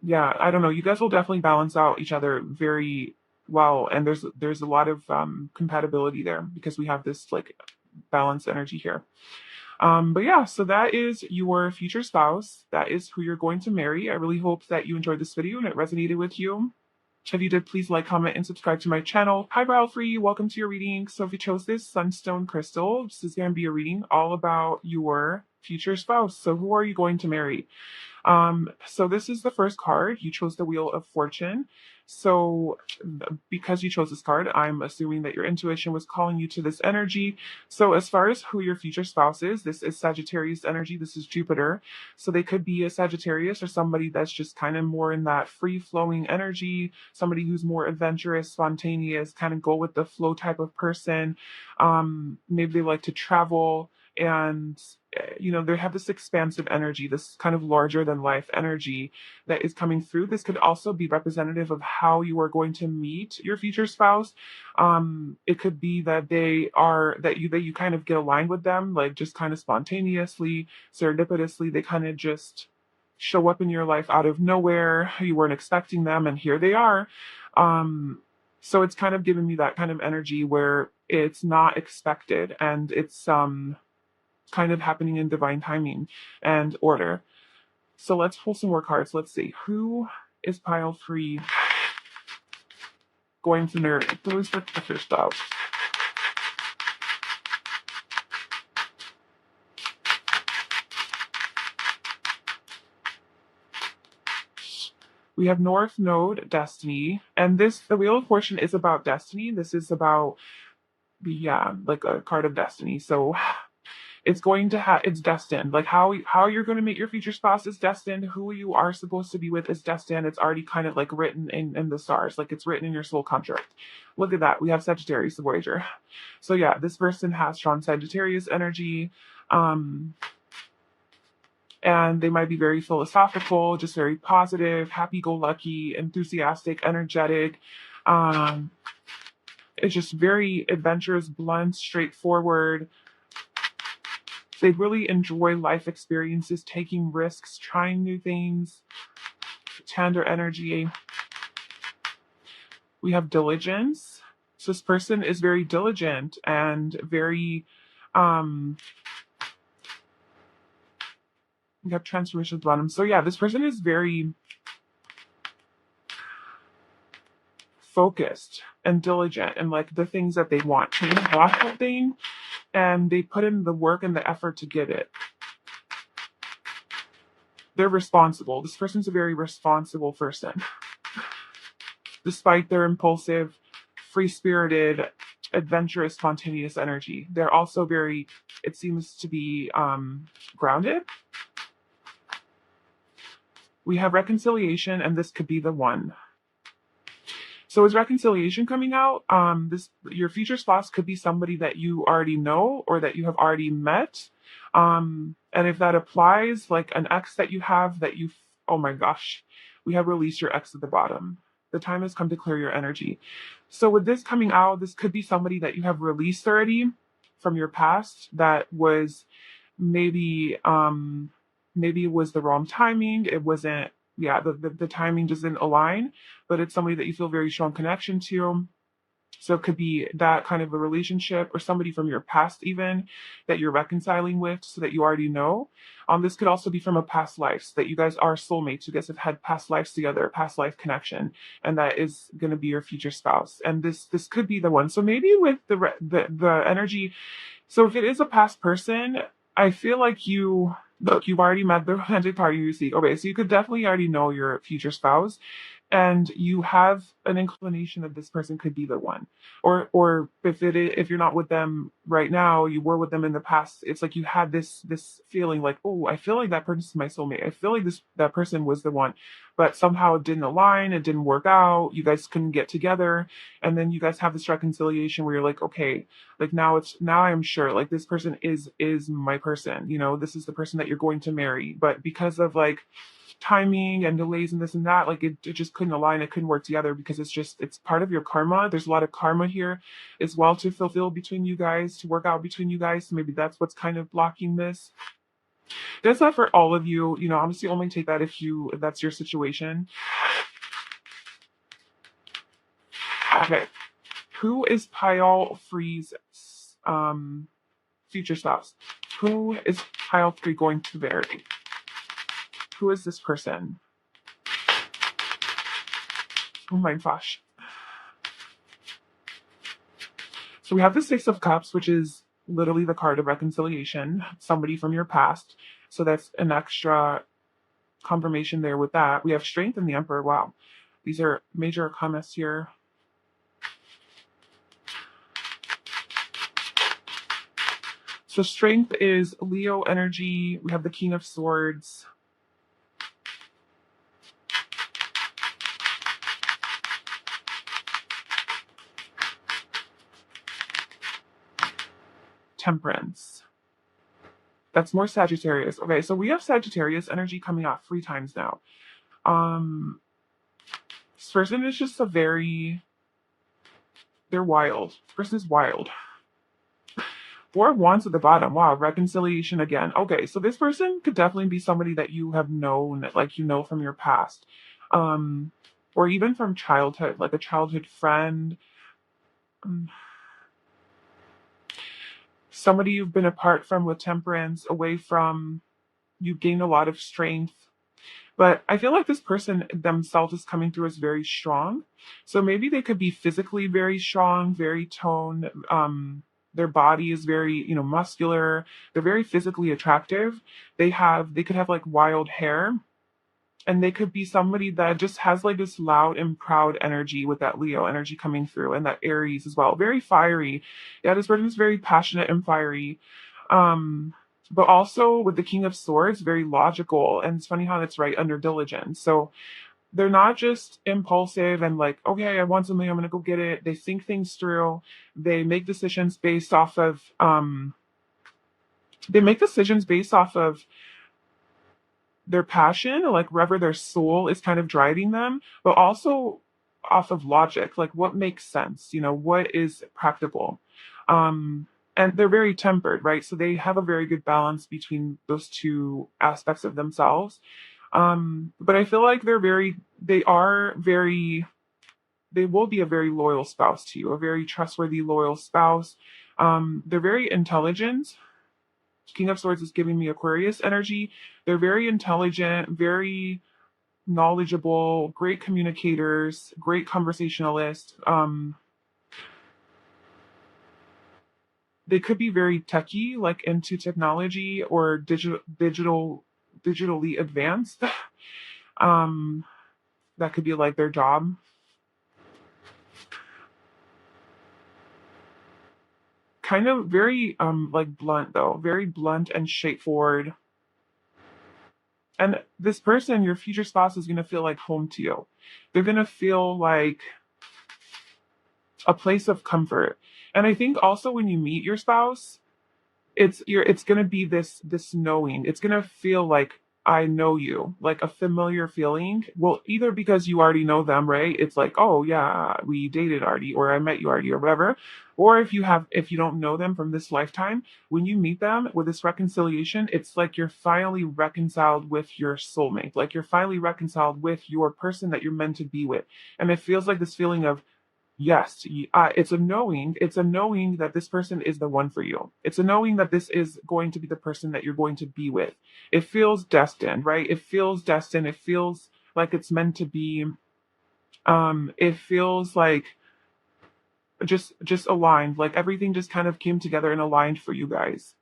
yeah, I don't know. You guys will definitely balance out each other very well, and there's a lot of compatibility there because we have this like balanced energy here. But yeah, so that is your future spouse. That is who you're going to marry. I really hope that you enjoyed this video and it resonated with you. If you did, please like, comment, and subscribe to my channel. Hi, Brow Free. Welcome to your reading. So if you chose this Sunstone Crystal, this is going to be a reading all about your future spouse. So who are you going to marry? So this is the first card. You chose the Wheel of Fortune. So because you chose this card, I'm assuming that your intuition was calling you to this energy. So as far as who your future spouse is, this is Sagittarius energy. This is Jupiter. So they could be a Sagittarius or somebody that's just kind of more in that free flowing energy, somebody who's more adventurous, spontaneous, kind of go with the flow type of person. Maybe they like to travel and they have this expansive energy, this kind of larger than life energy that is coming through. This could also be representative of how you are going to meet your future spouse. It could be that you kind of get aligned with them, like just kind of spontaneously, serendipitously. They kind of just show up in your life out of nowhere. You weren't expecting them, and here they are. So it's kind of giving me that kind of energy where it's not expected and it's kind of happening in divine timing and order. So let's pull some more cards. Let's see. Who is pile 3 going to marry? Who is the future spouse? We have North Node, Destiny. And the Wheel of Fortune is about destiny. This is about like a card of destiny. So it's destined. Like how you're going to meet your future spouse is destined. Who you are supposed to be with is destined. It's already kind of like written in the stars, like it's written in your soul contract. Look at that. We have Sagittarius, the Voyager. So yeah, this person has strong Sagittarius energy. And they might be very philosophical, just very positive, happy-go-lucky, enthusiastic, energetic. It's just very adventurous, blunt, straightforward. They really enjoy life experiences, taking risks, trying new things, tender energy. We have diligence. So this person is very diligent and very, we have transformation at the bottom. So yeah, this person is very focused and diligent and like the things that they want. They want something and they put in the work and the effort to get it. They're responsible. This person's a very responsible person. Despite their impulsive, free-spirited, adventurous, spontaneous energy, they're also very, it seems to be grounded. We have reconciliation, and this could be the one. So is reconciliation coming out? Your future spouse could be somebody that you already know or that you have already met. And if that applies, like an ex that you have oh my gosh, we have released your ex at the bottom. The time has come to clear your energy. So with this coming out, this could be somebody that you have released already from your past that was maybe maybe it was the wrong timing. It wasn't, the timing doesn't align, but it's somebody that you feel very strong connection to. So it could be that kind of a relationship or somebody from your past even that you're reconciling with so that you already know. This could also be from a past life so that you guys are soulmates. You guys have had past lives together, past life connection, and that is going to be your future spouse. And this could be the one. So maybe with the energy, so if it is a past person, I feel like you've already met the romantic partner you seek. Okay, so you could definitely already know your future spouse, and you have an inclination that this person could be the one. Or if you're not with them right now, you were with them in the past. It's like you had this feeling like, oh, I feel like that person's my soulmate. I feel like that person was the one, but somehow it didn't align. It didn't work out. You guys couldn't get together, and then you guys have this reconciliation where you're like, okay, like now I'm sure like this person is my person. This is the person that you're going to marry, but because of like timing and delays and this and that, like it just couldn't align. It couldn't work together because it's part of your karma. There's a lot of karma here as well to fulfill between you guys, to work out between you guys. So maybe that's what's kind of blocking this. That's not for all of you. Obviously only take that if that's your situation. Okay. Who is Pile Free's future spouse? Who is pile 3 going to marry? Who is this person? Oh my gosh. So we have the Six of Cups, which is literally the card of reconciliation, somebody from your past. So that's an extra confirmation there with that. We have Strength and the Emperor. Wow. These are major comments here. So Strength is Leo energy. We have the King of Swords. Temperance. That's more Sagittarius. Okay, so we have Sagittarius energy coming out 3 times now. This person is just they're wild. This person is wild. 4 of Wands at the bottom. Wow, reconciliation again. Okay, so this person could definitely be somebody that you have known, like you know from your past. Or even from childhood, like a childhood friend. Somebody you've been apart from with temperance, away from, you've gained a lot of strength. But I feel like this person themselves is coming through as very strong. So maybe they could be physically very strong, very toned. Their body is very, muscular. They're very physically attractive. They could have like wild hair. And they could be somebody that just has like this loud and proud energy with that Leo energy coming through, and that Aries as well. Very fiery. Yeah, this person is very passionate and fiery. But also with the King of Swords, very logical. And it's funny how that's right under diligence. So they're not just impulsive and like, okay, I want something, I'm gonna go get it. They think things through. They make decisions based off of their passion, like wherever their soul is kind of driving them, but also off of logic, like what makes sense, what is practical. And they're very tempered, right? So they have a very good balance between those two aspects of themselves. But I feel like they will be a very loyal spouse to you, a very trustworthy, loyal spouse. They're very intelligent. King of Swords is giving me Aquarius energy. They're very intelligent, very knowledgeable, great communicators, great conversationalists. They could be very techy, like into technology or digitally advanced. That could be like their job. Kind of very like blunt though, very blunt and straightforward. And this person, your future spouse, is gonna feel like home to you. They're gonna feel like a place of comfort. And I think also when you meet your spouse, it's gonna be this knowing. It's gonna feel like I know you, like a familiar feeling. Well, either because you already know them, right? It's like, oh yeah, we dated already, or I met you already, or whatever. Or if you don't know them from this lifetime, when you meet them with this reconciliation, it's like you're finally reconciled with your soulmate. Like you're finally reconciled with your person that you're meant to be with. And it feels like this feeling of, yes, it's a knowing. It's a knowing that this person is the one for you. It's a knowing that this is going to be the person that you're going to be with. It feels destined, right? It feels destined. It feels like it's meant to be. It feels like just aligned. Like everything just kind of came together and aligned for you guys.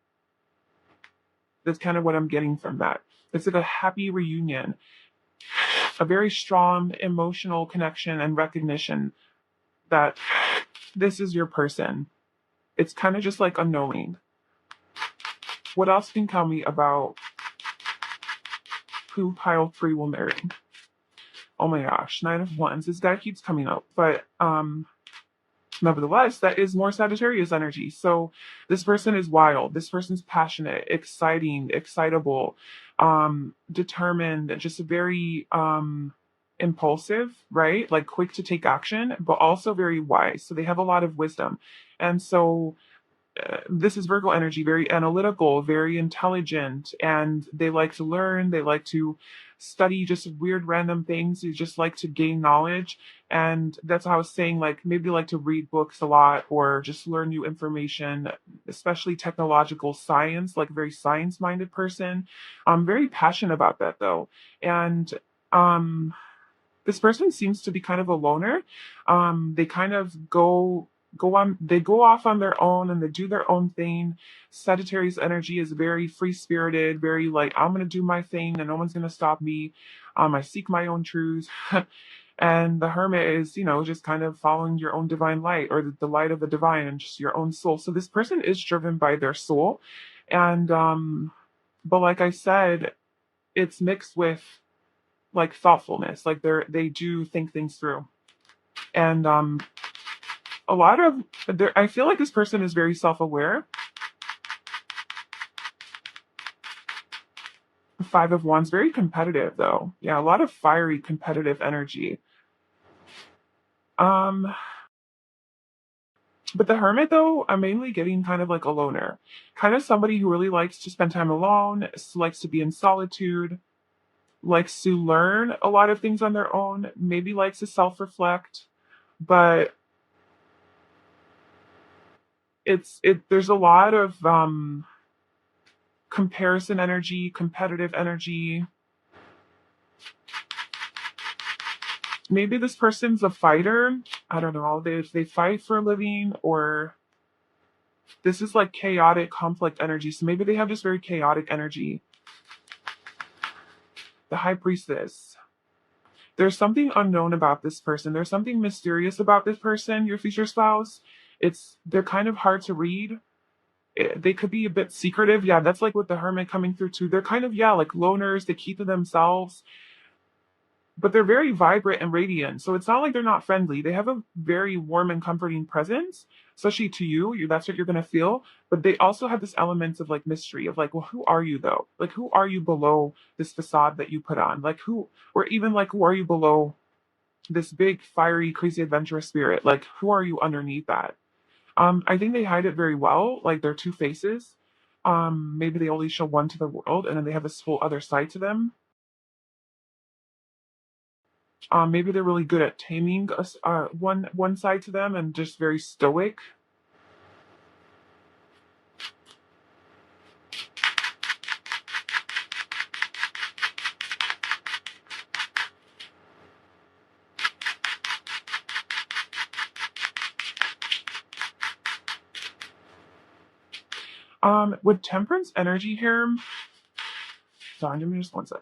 That's kind of what I'm getting from that. It's like a happy reunion, a very strong emotional connection and recognition that this is your person. It's kind of just like a knowing. What else can you tell me about who pile 3 will marry? Oh my gosh, 9 of Wands. This guy keeps coming up, but nevertheless, that is more Sagittarius energy. So this person is wild. This person's passionate, exciting, excitable, determined, just very impulsive, right? Like quick to take action, but also very wise. So they have a lot of wisdom. And so this is Virgo energy, very analytical, very intelligent, and they like to learn, they like to study just weird random things, they just like to gain knowledge. And that's how I was saying, like maybe like to read books a lot or just learn new information, especially technological science, like a very science minded person. I'm very passionate about that though. And um this person seems to be kind of a loner. They kind of they go off on their own and they do their own thing. Sagittarius energy is very free spirited, very like I'm gonna do my thing and no one's gonna stop me. I seek my own truth. And the hermit is, just kind of following your own divine light or the light of the divine and just your own soul. So this person is driven by their soul. And but like I said, it's mixed with like thoughtfulness, like they do think things through. And a lot of I feel like this person is very self-aware. Five of Wands, very competitive though. Yeah, a lot of fiery competitive energy. um but the hermit though, I'm mainly getting kind of like a loner, kind of somebody who really likes to spend time alone, likes to be in solitude, likes to learn a lot of things on their own, maybe likes to self-reflect. But there's a lot of comparison energy, competitive energy. Maybe this person's a fighter. I don't know. They fight for a living, or this is like chaotic conflict energy. So maybe they have just very chaotic energy. The High Priestess. There's something unknown about this person. There's something mysterious about this person, your future spouse. They're kind of hard to read. They could be a bit secretive. Yeah, that's like with the Hermit coming through too. They're kind of, yeah, like loners. They keep to themselves, but they're very vibrant and radiant. So it's not like they're not friendly. They have a very warm and comforting presence, especially to you. That's what you're going to feel. But they also have this element of like mystery of like, well, who are you though? Like, who are you below this facade that you put on? Like, or even like, who are you below this big, fiery, crazy, adventurous spirit? Like, who are you underneath that? I think they hide it very well. Like, they're two faces. Maybe they only show one to the world and then they have this whole other side to them. Maybe they're really good at taming one side to them and just very stoic. With Temperance energy here, sorry, give me just one sec.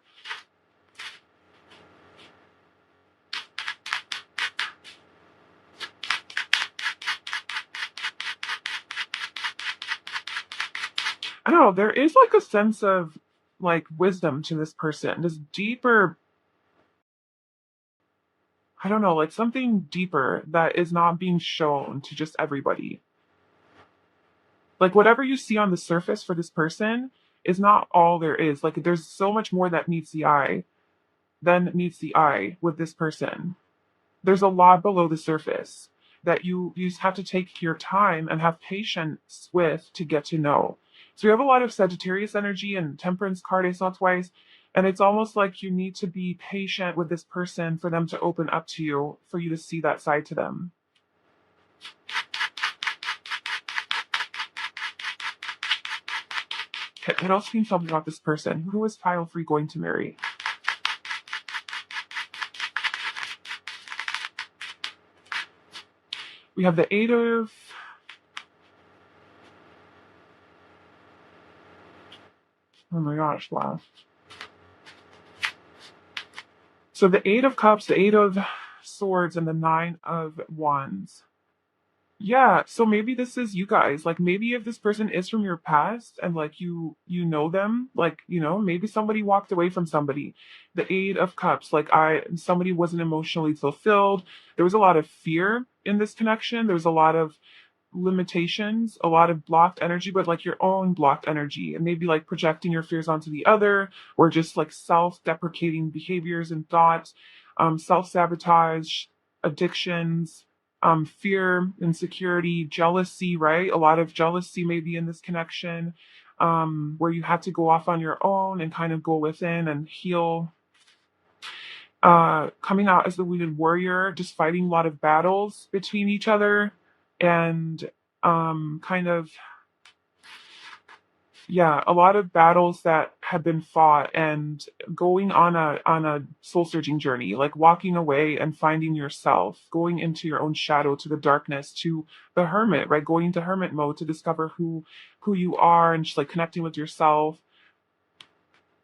I don't know. There is like a sense of like wisdom to this person, this deeper. I don't know, like something deeper that is not being shown to just everybody. Like whatever you see on the surface for this person is not all there is. Like there's so much more that meets the eye than meets the eye with this person. There's a lot below the surface that you just have to take your time and have patience with to get to know. So you have a lot of Sagittarius energy and Temperance card I saw twice, and it's almost like you need to be patient with this person for them to open up to you, for you to see that side to them. What else can you tell me about this person? Who is Tile Free going to marry? We have the Eight of... Oh my gosh, wow. So the Eight of Cups, the Eight of Swords, and the Nine of Wands. Yeah, so maybe this is you guys. Like maybe if this person is from your past and like you know them, like, maybe somebody walked away from somebody. The Eight of Cups, like somebody wasn't emotionally fulfilled. There was a lot of fear in this connection. There was a lot of limitations, a lot of blocked energy, but like your own blocked energy, and maybe like projecting your fears onto the other, or just like self-deprecating behaviors and thoughts, self-sabotage, addictions. fear, insecurity, jealousy, right? A lot of jealousy may be in this connection, where you have to go off on your own and kind of go within and heal. Coming out as the wounded warrior, just fighting a lot of battles between each other, and kind of, yeah, a lot of battles that have been fought, and going on a soul searching journey, like walking away and finding yourself, going into your own shadow, to the darkness, to the hermit, right? Going into hermit mode to discover who you are, and just like connecting with yourself,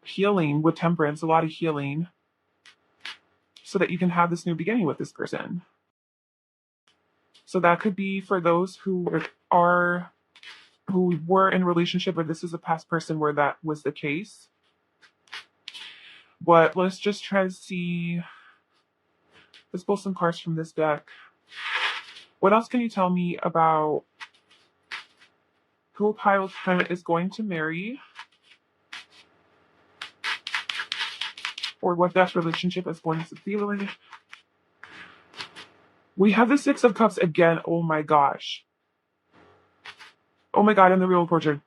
healing with temperance, a lot of healing, so that you can have this new beginning with this person. So that could be for those who were in a relationship, or this is a past person where that was the case. But let's just try to see. Let's pull some cards from this deck. What else can you tell me about who a pilot is going to marry, or what that relationship is going to be like? We have the Six of Cups again. Oh my gosh. Oh my god, and the real portrait.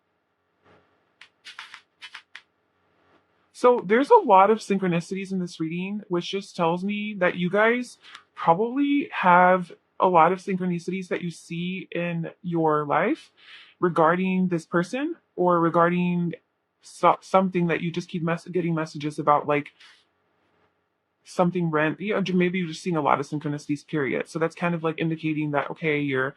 So there's a lot of synchronicities in this reading, which just tells me that you guys probably have a lot of synchronicities that you see in your life regarding this person, or regarding something that you just keep getting messages about, like something maybe you're just seeing a lot of synchronicities, period. So that's kind of like indicating that, okay, your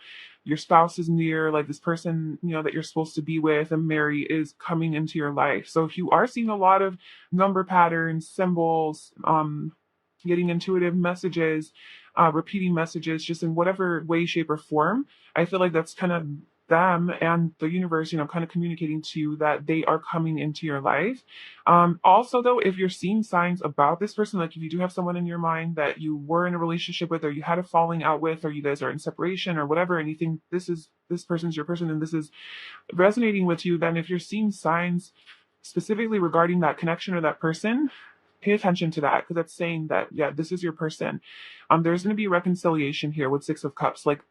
spouse is near, like this person, that you're supposed to be with and marry is coming into your life. So if you are seeing a lot of number patterns, symbols, getting intuitive messages, repeating messages, just in whatever way, shape, or form, I feel like that's kind of them and the universe, kind of communicating to you that they are coming into your life. Also, though, if you're seeing signs about this person, like if you do have someone in your mind that you were in a relationship with, or you had a falling out with, or you guys are in separation, or whatever, and you think this person's your person and this is resonating with you, then if you're seeing signs specifically regarding that connection or that person, pay attention to that, because that's saying that, yeah, this is your person. There's going to be reconciliation here with Six of Cups. Like,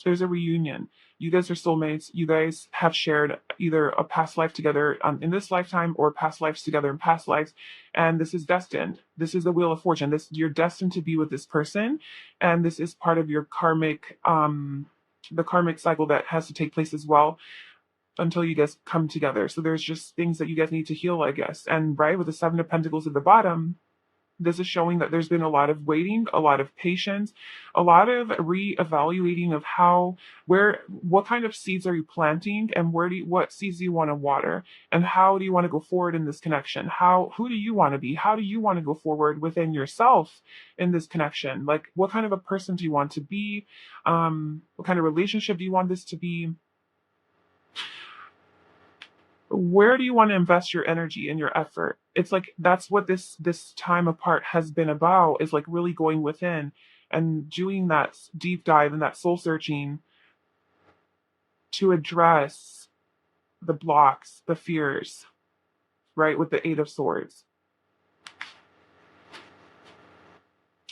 there's a reunion. You guys are soulmates. You guys have shared either a past life together in this lifetime, or past lives together in past lives, and this is destined. This is the wheel of fortune. You're destined to be with this person, and this is part of your karmic, the karmic cycle that has to take place as well, until you guys come together. So there's just things that you guys need to heal, I guess. And right, with the Seven of Pentacles at the bottom, this is showing that there's been a lot of waiting, a lot of patience, a lot of reevaluating of what kind of seeds are you planting, and what seeds do you want to water, and how do you want to go forward in this connection? Who do you want to be? How do you want to go forward within yourself in this connection? Like, what kind of a person do you want to be? What kind of relationship do you want this to be? Where do you want to invest your energy and your effort? It's like that's what this time apart has been about, is like really going within and doing that deep dive and that soul searching to address the blocks, the fears, right, with the Eight of Swords.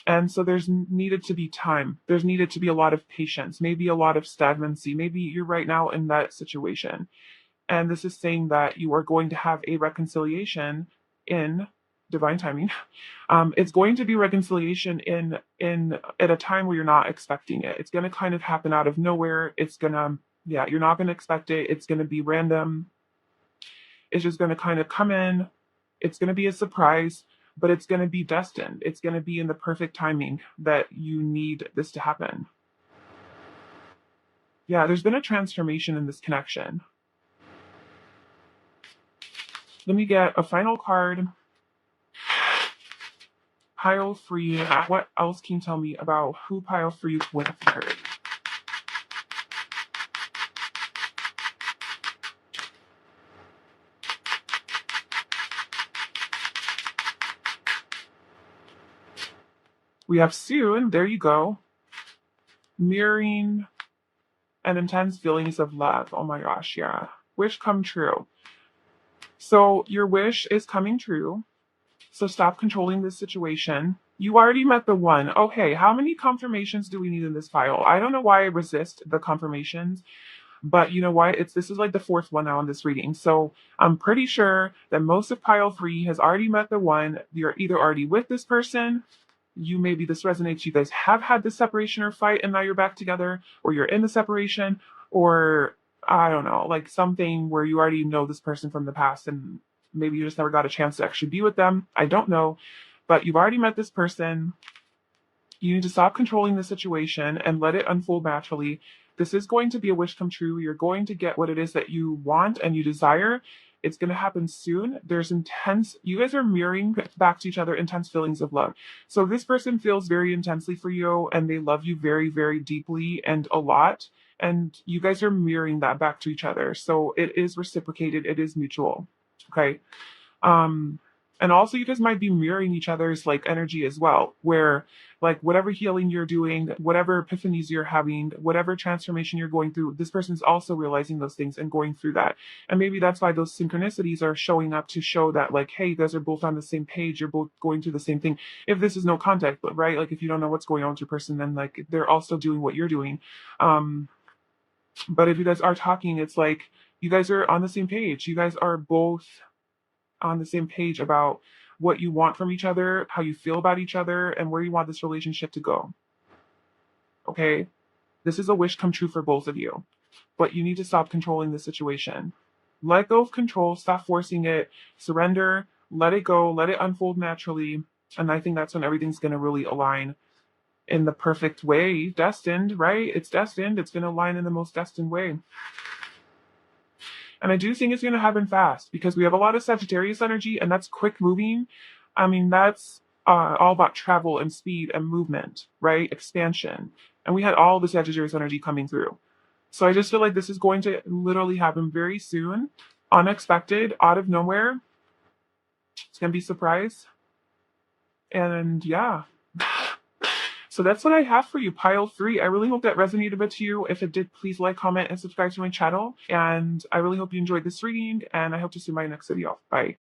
And so there's needed to be time. There's needed to be a lot of patience, maybe a lot of stagnancy. Maybe you're right now in that situation. And this is saying that you are going to have a reconciliation in divine timing. It's going to be reconciliation in at a time where you're not expecting it. It's going to kind of happen out of nowhere. You're not going to expect it. It's going to be random. It's just going to kind of come in. It's going to be a surprise, but it's going to be destined. It's going to be in the perfect timing that you need this to happen. Yeah, there's been a transformation in this connection. Let me get a final card. Pile for you. What else can you tell me about who pile for you with married? We have soon. There you go. Mirroring and intense feelings of love. Oh my gosh, yeah. Wish come true. So your wish is coming true. So stop controlling this situation. You already met the one. Okay, how many confirmations do we need in this pile? I don't know why I resist the confirmations, but you know what? This is like the fourth one now in this reading. So I'm pretty sure that most of pile 3 has already met the one. You're either already with this person, you maybe this resonates, you guys have had this separation or fight and now you're back together, or you're in the separation, or I don't know, like something where you already know this person from the past and maybe you just never got a chance to actually be with them. I don't know, but you've already met this person. You need to stop controlling the situation and let it unfold naturally. This is going to be a wish come true. You're going to get what it is that you want and you desire. It's going to happen soon. You guys are mirroring back to each other intense feelings of love. So this person feels very intensely for you and they love you very, very deeply and a lot. And you guys are mirroring that back to each other. So it is reciprocated, it is mutual. Okay. Um, and also you guys might be mirroring each other's like energy as well, where like whatever healing you're doing, whatever epiphanies you're having, whatever transformation you're going through, this person's also realizing those things and going through that. And maybe that's why those synchronicities are showing up, to show that like, hey, you guys are both on the same page, you're both going through the same thing. If this is no context, right? Like if you don't know what's going on with your person, then like they're also doing what you're doing. Um, but if you guys are talking, it's like you guys are on the same page. You guys are both on the same page about what you want from each other, how you feel about each other, and where you want this relationship to go. Okay? This is a wish come true for both of you. But you need to stop controlling the situation. Let go of control, stop forcing it, surrender, let it go, let it unfold naturally. And I think that's when everything's going to really align in the perfect way. Destined, right? It's destined. It's going to align in the most destined way. And I do think it's going to happen fast because we have a lot of Sagittarius energy and that's quick moving. I mean, that's all about travel and speed and movement, right? Expansion. And we had all the Sagittarius energy coming through. So I just feel like this is going to literally happen very soon, unexpected, out of nowhere. It's going to be a surprise. And yeah. So that's what I have for you, pile 3. I really hope that resonated a bit to you. If it did, please like, comment, and subscribe to my channel. And I really hope you enjoyed this reading, and I hope to see you in my next video. Bye.